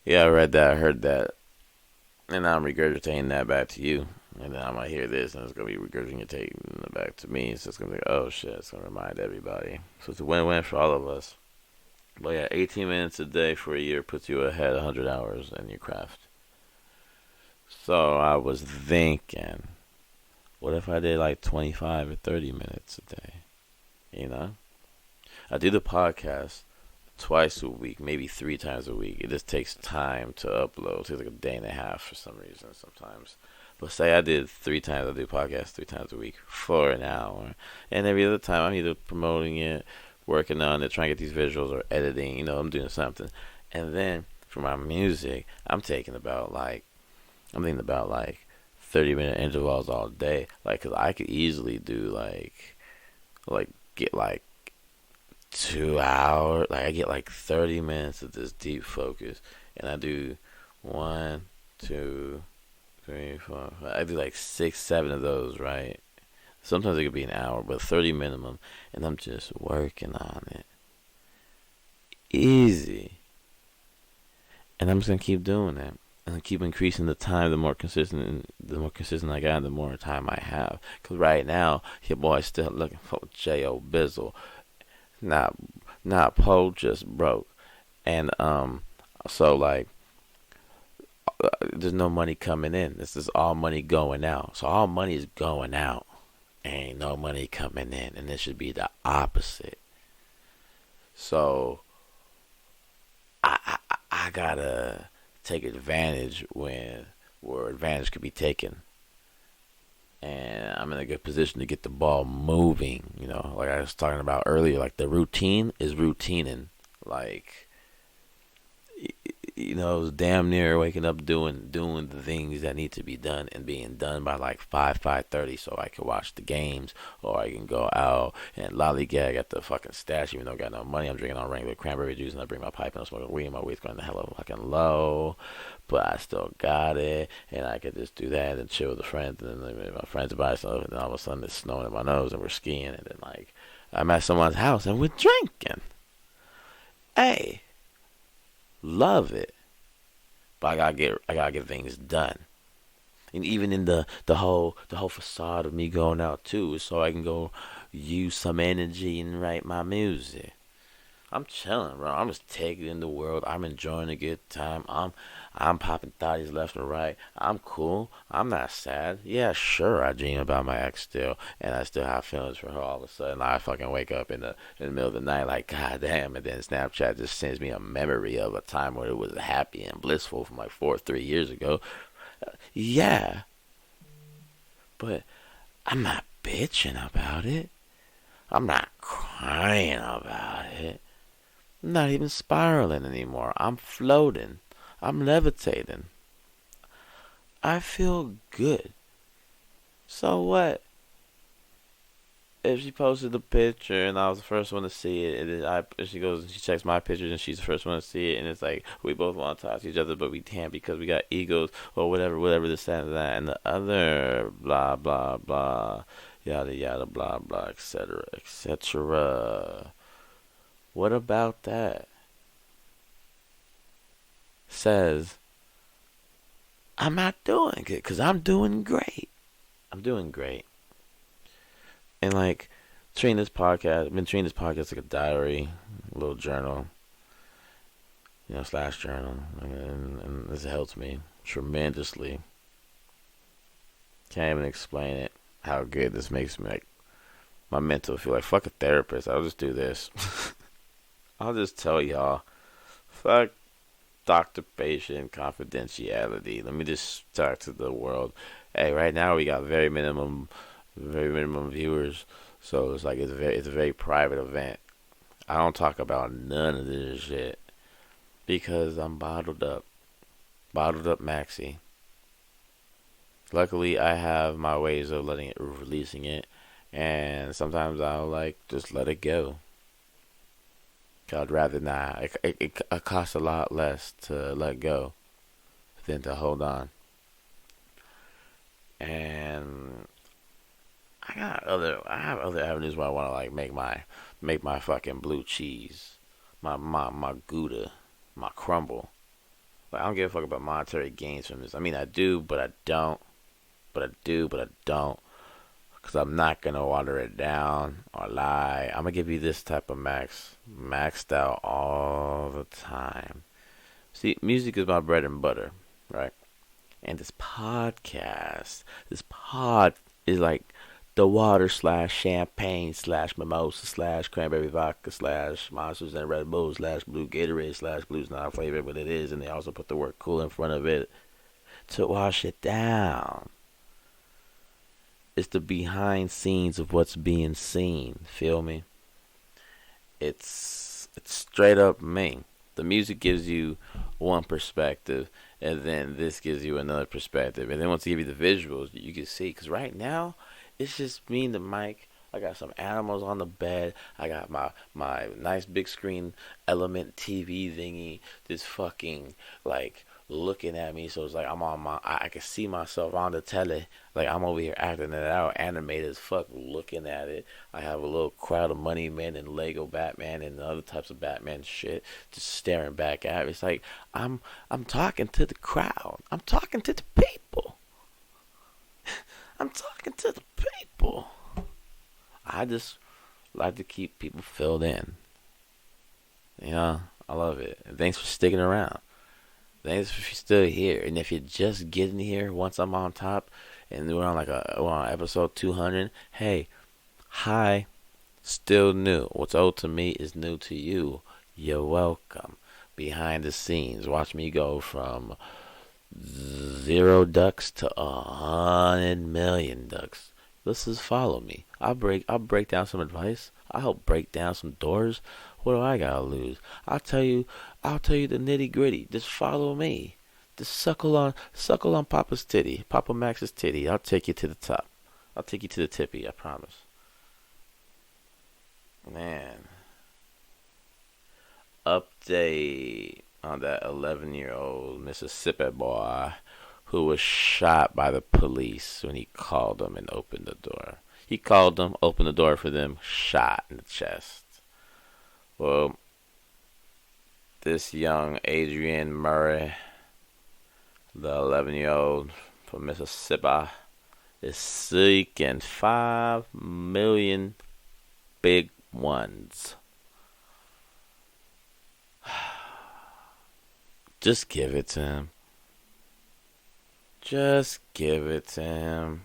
Yeah, I read that, I heard that. And I'm regurgitating that back to you. And then I'm going to hear this, and it's going to be regurgitating it back to me. So it's going to be like, oh, shit, it's going to remind everybody. So it's a win-win for all of us. But yeah, 18 minutes a day for a year puts you ahead 100 hours in your craft. So I was thinking, what if I did like 25 or 30 minutes a day? You know? I do the podcast twice a week, maybe 3 times a week. It just takes time to upload. It takes like a day and a half for some reason sometimes. But say I did 3 times, I do podcasts 3 times a week for an hour. And every other time I'm either promoting it, working on it, trying to get these visuals or editing, you know, I'm doing something. And then for my music, I'm thinking about like 30-minute intervals all day. Like, cause I could easily do get 2 hours. Like I get like 30 minutes of this deep focus, and I do 1, 2, 3, 4, 5. I do like 6, 7 of those, right? Sometimes it could be an hour, but 30 minimum, and I'm just working on it. Easy. And I'm just gonna keep doing that. And keep increasing the time. The more consistent I got, the more time I have. Cause right now, your boy's still looking for J.O. Bizzle. Not Poe, just broke. And so like, there's no money coming in. This is all money going out. So all money is going out. Ain't no money coming in, and it should be the opposite. So I gotta take advantage where advantage could be taken. And I'm in a good position to get the ball moving. Like I was talking about earlier, like the routine is routining. Like, it was damn near waking up doing the things that need to be done and being done by like 5:30, so I can watch the games, or I can go out and lollygag at the fucking stash. Even though I got no money, I'm drinking on regular cranberry juice, and I bring my pipe and I'm smoking weed. My weed's going the hell fucking low, but I still got it, and I could just do that and chill with the friends, and then my friends buy stuff, and then all of a sudden it's snowing in my nose, and we're skiing, and then like I'm at someone's house and we're drinking. Hey. Love it, but I gotta get things done, and even in the whole facade of me going out too, is so I can go use some energy and write my music. I'm chilling, bro. I'm just taking in the world. I'm enjoying a good time. I'm popping thotties left and right. I'm cool. I'm not sad. Yeah, sure, I dream about my ex still, and I still have feelings for her. All of a sudden, I fucking wake up in the middle of the night like, God damn, and then Snapchat just sends me a memory of a time where it was happy and blissful from like 3 years ago. Yeah, but I'm not bitching about it. I'm not crying about it. I'm not even spiraling anymore. I'm floating. I'm levitating. I feel good. So what? If she posted the picture and I was the first one to see it, and she goes and she checks my pictures and she's the first one to see it, and it's like we both want to talk to each other but we can't because we got egos or whatever this and that and the other, blah blah blah, yada yada, blah blah, etc etc. What about that? Says, I'm not doing good because I'm doing great. I'm doing great. And like, I've been treating this podcast like a diary, a little journal, / journal. And this helps me tremendously. Can't even explain it, how good this makes me. Like, my mental feel like, fuck a therapist. I'll just do this. I'll just tell y'all, fuck doctor-patient confidentiality. Let me just talk to the world. Hey, right now we got very minimum viewers, so it's like it's a very private event. I don't talk about none of this shit because I'm bottled up maxi. Luckily, I have my ways of releasing it, and sometimes I'll like just let it go. I'd rather not. It costs a lot less to let go than to hold on. And I have other avenues where I want to like make my fucking blue cheese, my Gouda, my crumble. Like, I don't give a fuck about monetary gains from this. I mean, I do, but I don't. But I don't. Because I'm not going to water it down or lie. I'm going to give you this type of maxed out all the time. See, music is my bread and butter, right? And this podcast, is like the water / champagne / mimosa / cranberry vodka / Monsters and Red Bull / blue Gatorade / blue's not a flavor, but it is. And they also put the word cool in front of it to wash it down. It's the behind scenes of what's being seen. Feel me? It's straight up me. The music gives you one perspective, and then this gives you another perspective. And then once you give you the visuals, you can see. Because right now, it's just me and the mic. I got some animals on the bed. I got my nice big screen Element TV thingy. This fucking, like, looking at me, so it's like I can see myself on the telly, like I'm over here acting it out, animated as fuck, looking at it. I have a little crowd of money men and Lego Batman and other types of Batman shit just staring back at me. It's like I'm talking to the crowd. I'm talking to the people. I'm talking to the people. I just like to keep people filled in. I love it. And thanks for sticking around. Thanks if you're still here, and if you're just getting here once I'm on top, and we're on episode 200. Hey, hi, still new. What's old to me is new to you. You're welcome. behind the scenes. Watch me go from 0 ducks to 100 million ducks. Let's just follow me. I'll break down some advice. I'll help break down some doors. What do I gotta lose? I'll tell you the nitty gritty. Just follow me. Just suckle on Papa's titty, Papa Max's titty. I'll take you to the top. I'll take you to the tippy, I promise. Man. Update on that 11-year-old Mississippi boy who was shot by the police when he called them and opened the door. He called them, opened the door for them, shot in the chest. Well, this young Adrian Murray, the 11-year-old from Mississippi, is seeking 5 million big ones. Just give it to him. Just give it to him.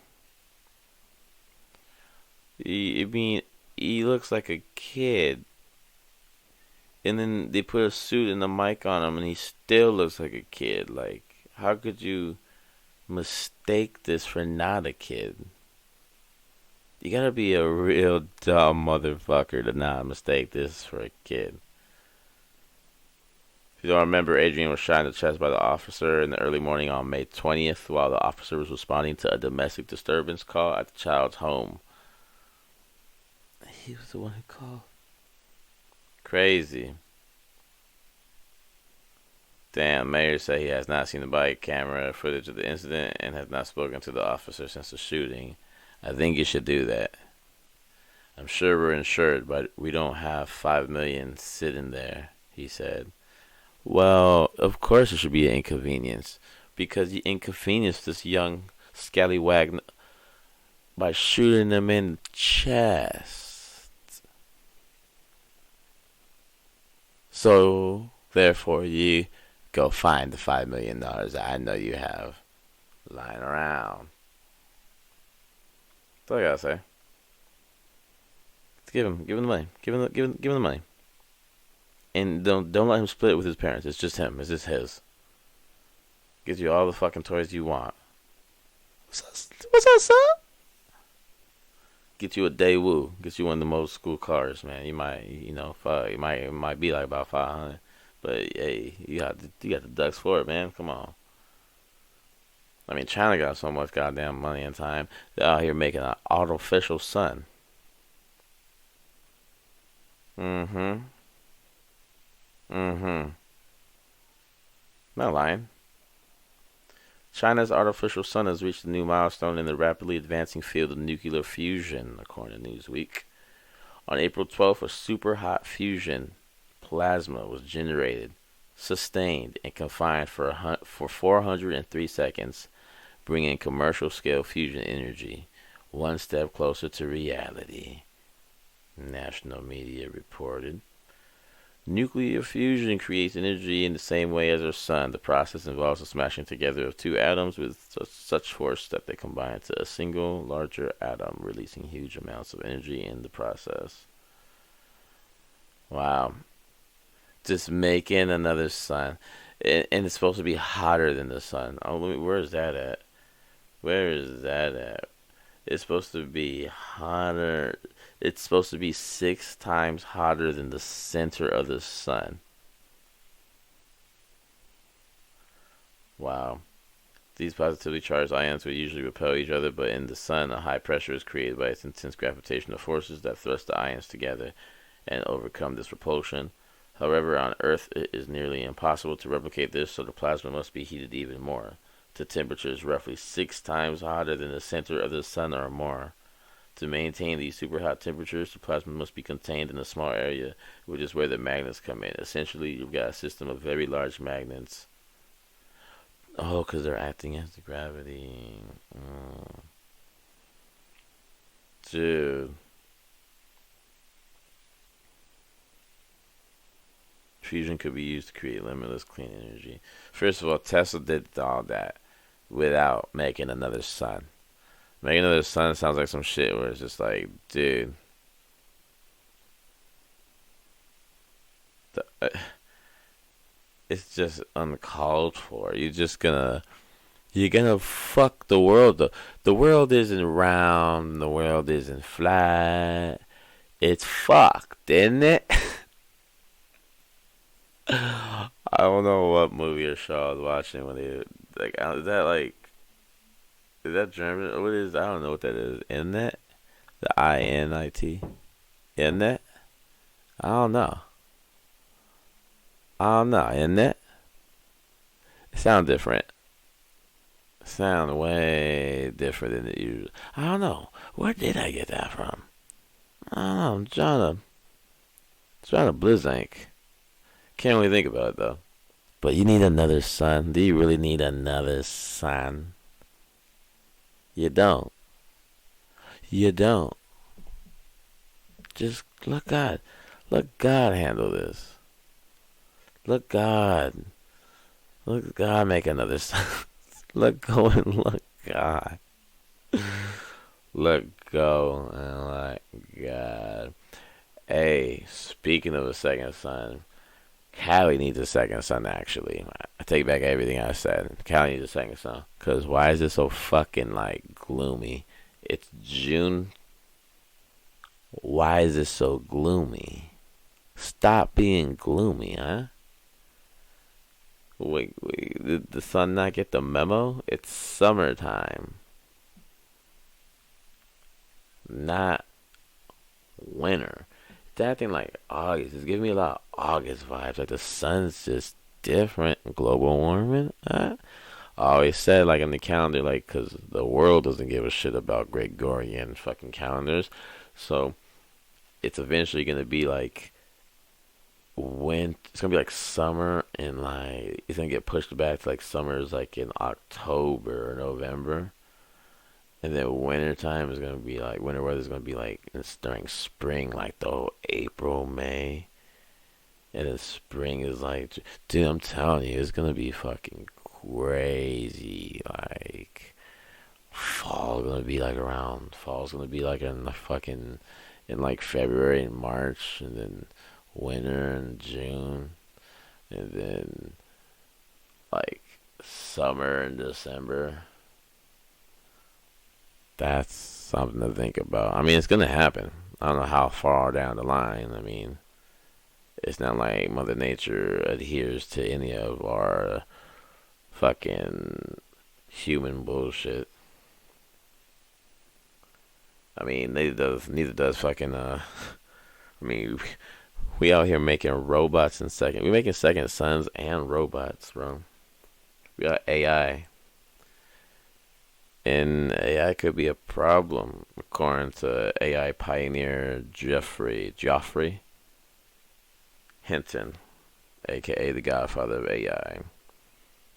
He looks like a kid. And then they put a suit and a mic on him and he still looks like a kid. Like, how could you mistake this for not a kid? You gotta be a real dumb motherfucker to not mistake this for a kid. If you don't remember, Adrian was shot in the chest by the officer in the early morning on May 20th while the officer was responding to a domestic disturbance call at the child's home. He was the one who called. Crazy. Damn, Mayor said he has not seen the body camera footage of the incident and has not spoken to the officer since the shooting. I think you should do that. I'm sure we're insured, but we don't have 5 million sitting there, he said. Well, of course it should be an inconvenience, because you inconvenienced this young scallywag by shooting him in the chest. So, therefore, you go find the $5 million that I know you have lying around. That's all I gotta say. Give him the money. Give him the money. And don't let him split it with his parents. It's just him. It's just his. Gives you all the fucking toys you want. What's up, son? Get you a Daewoo. Get you one of the old school cars, man. You might, it might be like about 500. But hey, you got the ducks for it, man. Come on. I mean, China got so much goddamn money and time. They're out here making an artificial sun. Not lying. China's artificial sun has reached a new milestone in the rapidly advancing field of nuclear fusion, according to Newsweek. On April 12th, a super hot fusion plasma was generated, sustained, and confined for 403 seconds, bringing commercial-scale fusion energy one step closer to reality, national media reported. Nuclear fusion creates energy in the same way as our sun. The process involves the smashing together of two atoms with such force that they combine into a single, larger atom, releasing huge amounts of energy in the process. Wow. Just making another sun. And it's supposed to be hotter than the sun. Oh, where is that at? Where is that at? It's supposed to be hotter. It's supposed to be 6 times hotter than the center of the sun. Wow. These positively charged ions would usually repel each other, but in the sun, a high pressure is created by its intense gravitational forces that thrust the ions together and overcome this repulsion. However, on Earth, it is nearly impossible to replicate this, so the plasma must be heated even more, to temperatures roughly 6 times hotter than the center of the sun or more. To maintain these super hot temperatures, the plasma must be contained in a small area, which is where the magnets come in. Essentially, you've got a system of very large magnets. Oh, because they're acting as the gravity. Dude. Fusion could be used to create limitless clean energy. First of all, Tesla did all that without making another sun. Making another sun sounds like some shit where it's just like, dude. it's just uncalled for. You're gonna fuck the world. The world isn't round. The world isn't flat. It's fucked, isn't it? I don't know what movie or show I was watching when they like. Is that German? What is? I don't know what that is. Internet? The INIT? Internet? I don't know. I don't know. Internet? It sounds different. Sound way different than it usually. I don't know. Where did I get that from? I don't know. I'm trying to blizzank. Can't really think about it though. But you need another son. Do you really need another son? You don't. You don't. Just let God. Let God handle this. Let God. Let God make another son. Let go and let God. Let go and let God. Hey, speaking of a second son, Callie needs a second son, actually. I take back everything I said. Callie needs a second son. Because why is it so fucking, gloomy? It's June. Why is it so gloomy? Stop being gloomy, huh? Wait, did the sun not get the memo? It's summertime. Not winter. It's acting like August. It's giving me a lot of August vibes. Like the sun's just different. Global warming. Huh? I always said, in the calendar, because the world doesn't give a shit about Gregorian fucking calendars. So, it's eventually going to be when it's gonna be summer and it's gonna get pushed back to summer's in October or November, and then winter time is gonna be winter weather is gonna be during spring the April, May, and then spring is dude, I'm telling you, it's gonna be fucking crazy. Fall's gonna be fall's gonna be in the fucking in February and March, and then winter in June, and then summer in December. That's something to think about. I mean, it's gonna happen. I don't know how far down the line. I mean, it's not like Mother Nature adheres to any of our fucking human bullshit. I mean, neither does fucking I mean, we out here making robots we making second sons and robots, bro. We got AI. And AI could be a problem, according to AI pioneer Geoffrey Hinton, aka the godfather of AI,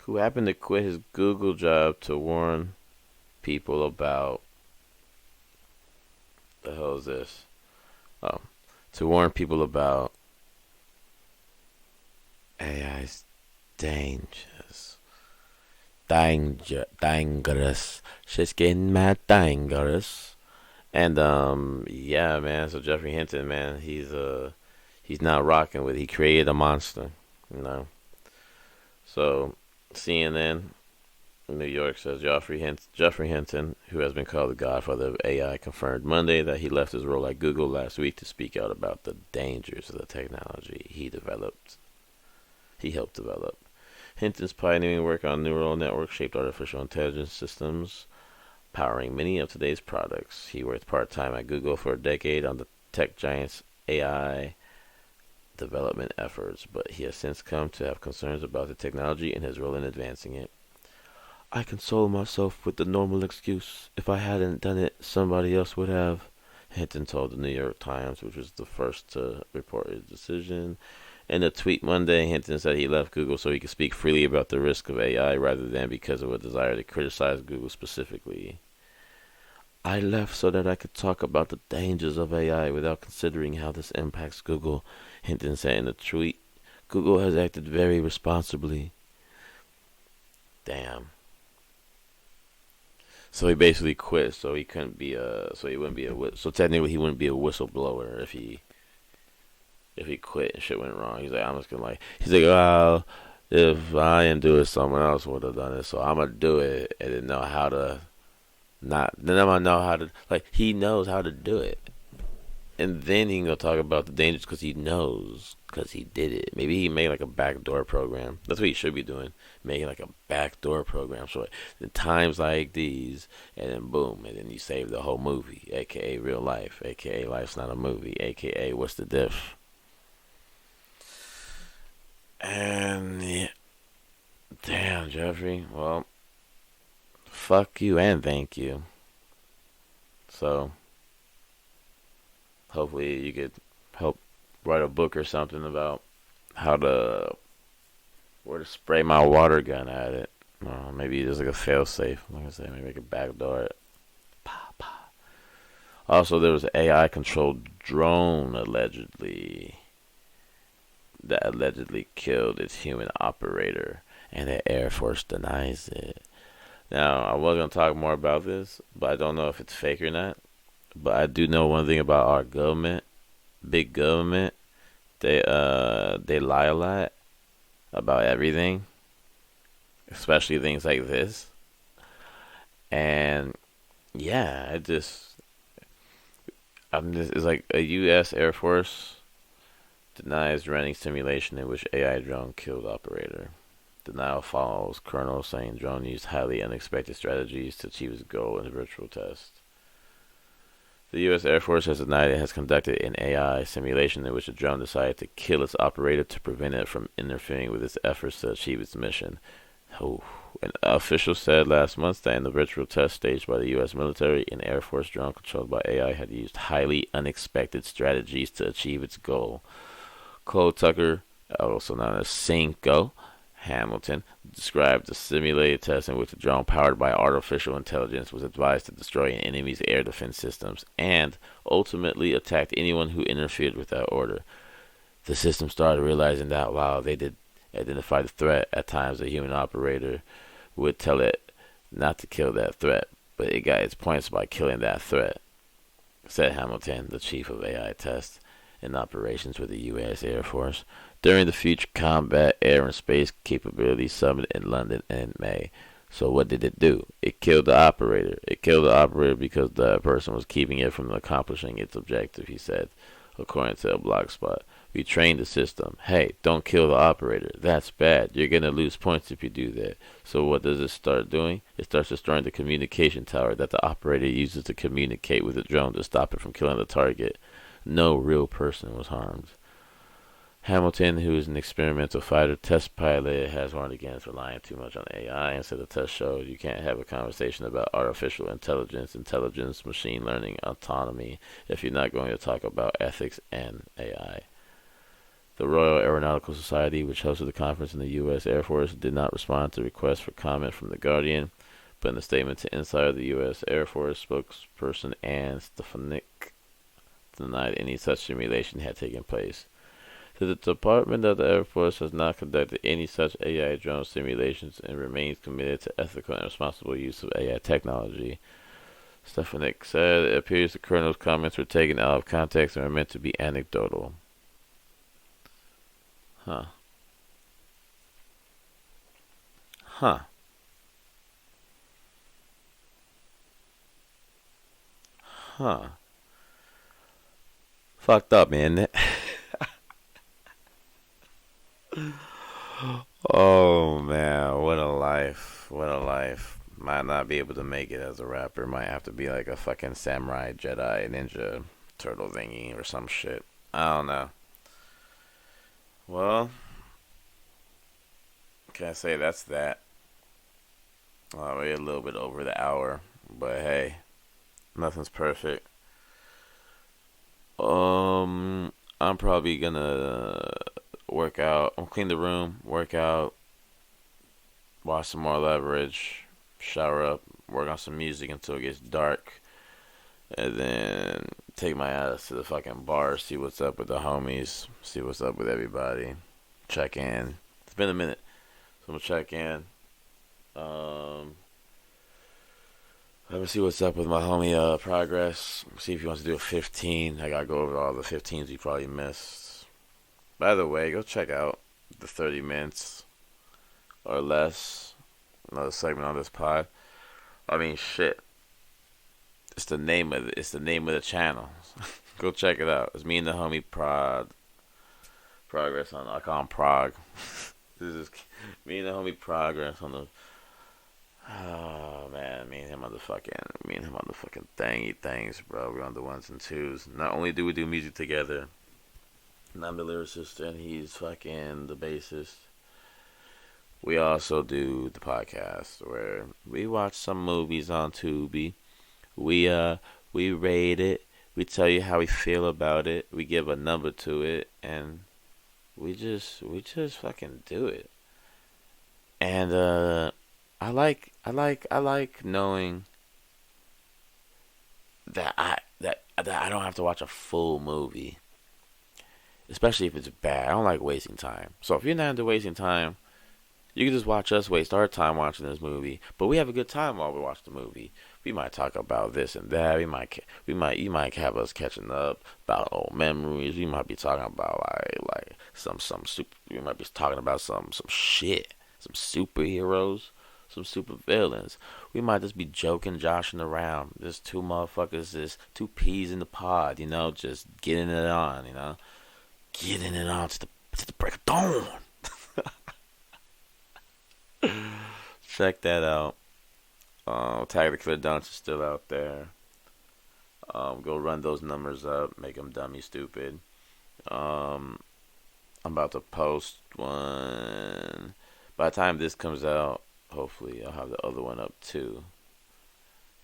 who happened to quit his Google job to warn people about the hell is this? Oh. To warn people about AI's dangerous. Dangerous. Shit's getting mad dangerous. And yeah, man, so Geoffrey Hinton, man, he's not rocking with it. He created a monster, So CNN New York says Geoffrey Hinton, who has been called the godfather of AI, confirmed Monday that he left his role at Google last week to speak out about the dangers of the technology he helped develop. Hinton's pioneering work on neural network-shaped artificial intelligence systems powering many of today's products. He worked part-time at Google for a decade on the tech giant's AI development efforts, but he has since come to have concerns about the technology and his role in advancing it. I console myself with the normal excuse. If I hadn't done it, somebody else would have, Hinton told the New York Times, which was the first to report his decision. In a tweet Monday, Hinton said he left Google so he could speak freely about the risk of AI rather than because of a desire to criticize Google specifically. I left so that I could talk about the dangers of AI without considering how this impacts Google, Hinton said in a tweet. Google has acted very responsibly. Damn. So he basically quit, so he couldn't be so technically he wouldn't be a whistleblower if he quit and shit went wrong. He's like, I'm just gonna he's like, oh, If I didn't do it, someone else would have done it. So I'm gonna do it and then know how to not. Then I'm gonna know how to like. He knows how to do it, and then he can go talk about the dangers because he knows because he did it. Maybe he made like a backdoor program. That's what he should be doing, making like a backdoor program. So in times like these, and then boom, and then you save the whole movie, aka real life, aka life's not a movie, aka what's the diff? And yeah, damn, Jeffrey. Well, fuck you and thank you. So hopefully you could help write a book or something about how to where to spray my water gun at it. Maybe there's like a fail safe. Like I said, maybe I could backdoor it. Pa, pa. Also, there was an AI controlled drone allegedly that allegedly killed its human operator, and the Air Force denies it. Now, I was gonna talk more about this, but I don't know if it's fake or not. But I do know one thing about our government, big government. They lie a lot about everything, especially things like this. And yeah, it's like a U.S. Air Force denies running simulation in which AI drone killed operator. Denial follows Colonel saying drone used highly unexpected strategies to achieve its goal in a virtual test. The U.S. Air Force has denied it has conducted an AI simulation in which a drone decided to kill its operator to prevent it from interfering with its efforts to achieve its mission. An official said last month that in the virtual test staged by the U.S. military, an Air Force drone controlled by AI had used highly unexpected strategies to achieve its goal. Cole Tucker, also known as Cinco Hamilton, described the simulated test in which a drone powered by artificial intelligence was advised to destroy an enemy's air defense systems and ultimately attacked anyone who interfered with that order. The system started realizing that while they did identify the threat, at times a human operator would tell it not to kill that threat, but it got its points by killing that threat, said Hamilton, the chief of AI tests and operations with the U.S. Air Force, during the Future Combat Air and Space Capability Summit in London in May. So what did it do? It killed the operator. It killed the operator because the person was keeping it from accomplishing its objective, he said, according to a blog spot. We trained the system. Hey, don't kill the operator. That's bad. You're going to lose points if you do that. So what does it start doing? It starts destroying the communication tower that the operator uses to communicate with the drone to stop it from killing the target. No real person was harmed. Hamilton, who is an experimental fighter test pilot, has warned against relying too much on AI and said the test showed you can't have a conversation about artificial intelligence, machine learning, autonomy, if you're not going to talk about ethics and AI. The Royal Aeronautical Society, which hosted the conference in the U.S. Air Force, did not respond to requests for comment from The Guardian, but in a statement to Insider, the U.S. Air Force spokesperson Anne Stefanik denied any such simulation had taken place. The Department of the Air Force has not conducted any such AI drone simulations and remains committed to ethical and responsible use of AI technology. Stefanik said it appears the colonel's comments were taken out of context and were meant to be anecdotal. Huh. Fucked up, man. Oh man, what a life. What a life. Might not be able to make it as a rapper. Might have to be like a fucking samurai, Jedi, ninja, turtle thingy or some shit. I don't know. Well, can I say that's that? We're a little bit over the hour, but hey, nothing's perfect. I'm probably gonna work out. I'm clean the room, work out, watch some more Leverage, shower up, work on some music until it gets dark, and then take my ass to the fucking bar, see what's up with the homies, see what's up with everybody, check in. It's been a minute, so I'm gonna check in. Let me see what's up with my homie Progress. See if he wants to do a 15. I gotta go over all the 15s he probably missed. By the way, go check out the 30 minutes or less. Another segment on this pod. I mean, shit. It's the name of it. It's the name of the channel. Go check it out. It's me and the homie Progress on. I call him Prog. This is me and the homie Progress on the. Oh man, me and him on the fucking thingy things, bro. We're on the ones and twos. Not only do we do music together, and I'm the lyricist and he's fucking the bassist. We also do the podcast where we watch some movies on Tubi. We rate it. We tell you how we feel about it. We give a number to it, and we just fucking do it. And I like knowing that I don't have to watch a full movie, especially if it's bad. I don't like wasting time. So if you're not into wasting time, you can just watch us waste our time watching this movie. But we have a good time while we watch the movie. We might talk about this and that. You might have us catching up about old memories. We might be talking about like some super. We might be talking about some shit, some superheroes, some super villains. We might just be joking, joshing around. Just two motherfuckers, just two peas in the pod. Just getting it on. Getting it on to the break of dawn. Check that out. Tag the Killer Dunce is still out there. Go run those numbers up. Make them dummy stupid. I'm about to post one. By the time this comes out, hopefully I'll have the other one up too.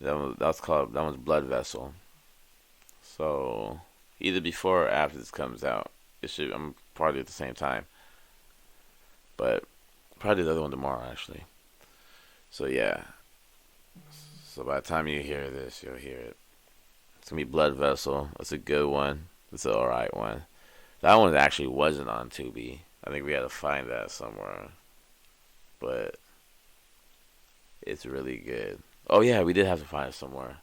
That one's Blood Vessel. So either before or after this comes out, I'm probably at the same time. But probably the other one tomorrow actually. So yeah. So by the time you hear this, you'll hear it. It's gonna be Blood Vessel. That's a good one. It's an alright one. That one actually wasn't on Tubi. I think we had to find that somewhere. But it's really good. Oh yeah, we did have to find it somewhere.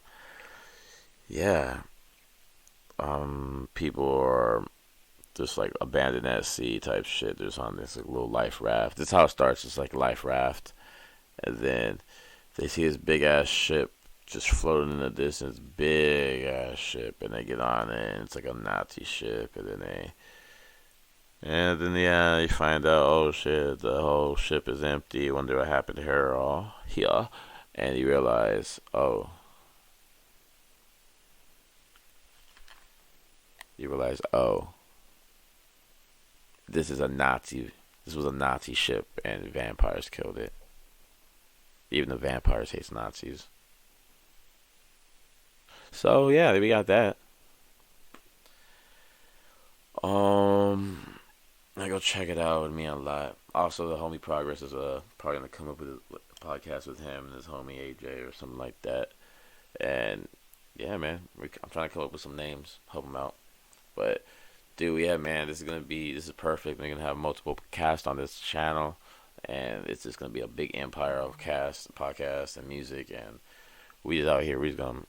Yeah. People are just like abandoned at sea type shit. There's on this like, little life raft. This is how it starts. It's like a life raft. And then they see this big ass ship just floating in the distance, big ass ship, and they get on it, and it's like a Nazi ship, and then you find out, oh shit, the whole ship is empty. Wonder what happened to her all here, and you realize, this was a Nazi ship, and vampires killed it. Even the vampires hate Nazis. So yeah, we got that. I go check it out with me a lot. Also, the homie Progress is probably gonna come up with a podcast with him and his homie AJ or something like that. And yeah, man, I'm trying to come up with some names, help them out. But dude, yeah, man, this is perfect. We're gonna have multiple casts on this channel. And it's just gonna be a big empire of podcasts, and music, and we just out here. We're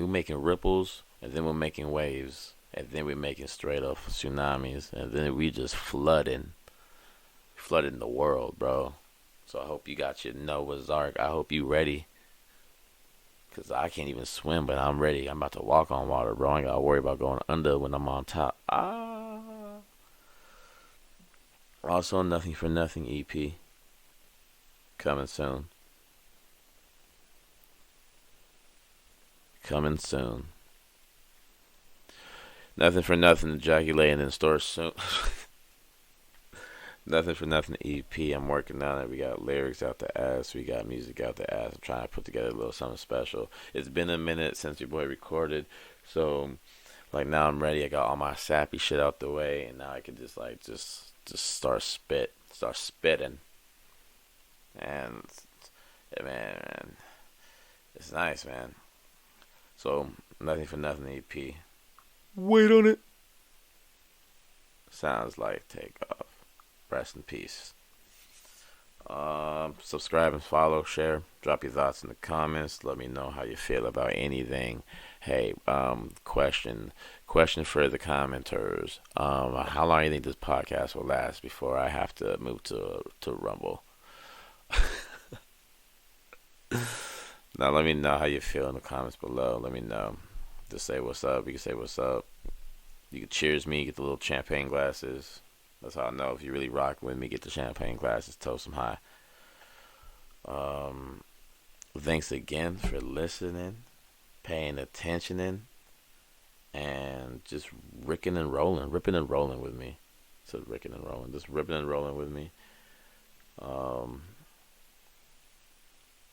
making ripples, and then we're making waves, and then we're making straight up tsunamis, and then we just flooding the world, bro. So I hope you got your Noah's Ark. I hope you ready, cause I can't even swim, but I'm ready. I'm about to walk on water, bro. I ain't gotta worry about going under when I'm on top. Also, Nothing for Nothing EP. Coming soon. Nothing for Nothing ejaculating in stores soon. Nothing for Nothing EP. I'm working on it. We got lyrics out the ass. We got music out the ass. I'm trying to put together a little something special. It's been a minute since your boy recorded. So, like, now I'm ready. I got all my sappy shit out the way. And now I can just start spitting, and yeah, man, it's nice, man. So Nothing for Nothing EP. Wait on it. Sounds like Takeoff. Rest in peace. Subscribe and follow, share, drop your thoughts in the comments. Let me know how you feel about anything. Hey, question for the commenters. How long do you think this podcast will last before I have to move to Rumble? Now let me know how you feel in the comments below. Let me know. Just say what's up. You can say what's up. You can cheers me. Get the little champagne glasses. That's how I know if you really rock with me. Get the champagne glasses. Toast them high. Thanks again for listening, paying attention, and just ripping and rolling with me. So ripping and rolling, just ripping and rolling with me.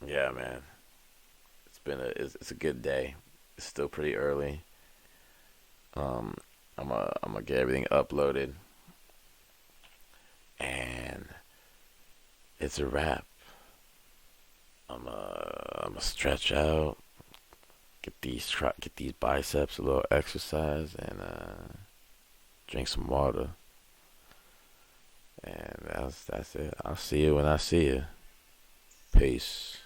Yeah, man, it's a good day. It's still pretty early. I'm gonna get everything uploaded, and it's a wrap. I'm gonna stretch out, get these biceps a little exercise, and drink some water. And that's it. I'll see you when I see you. Peace.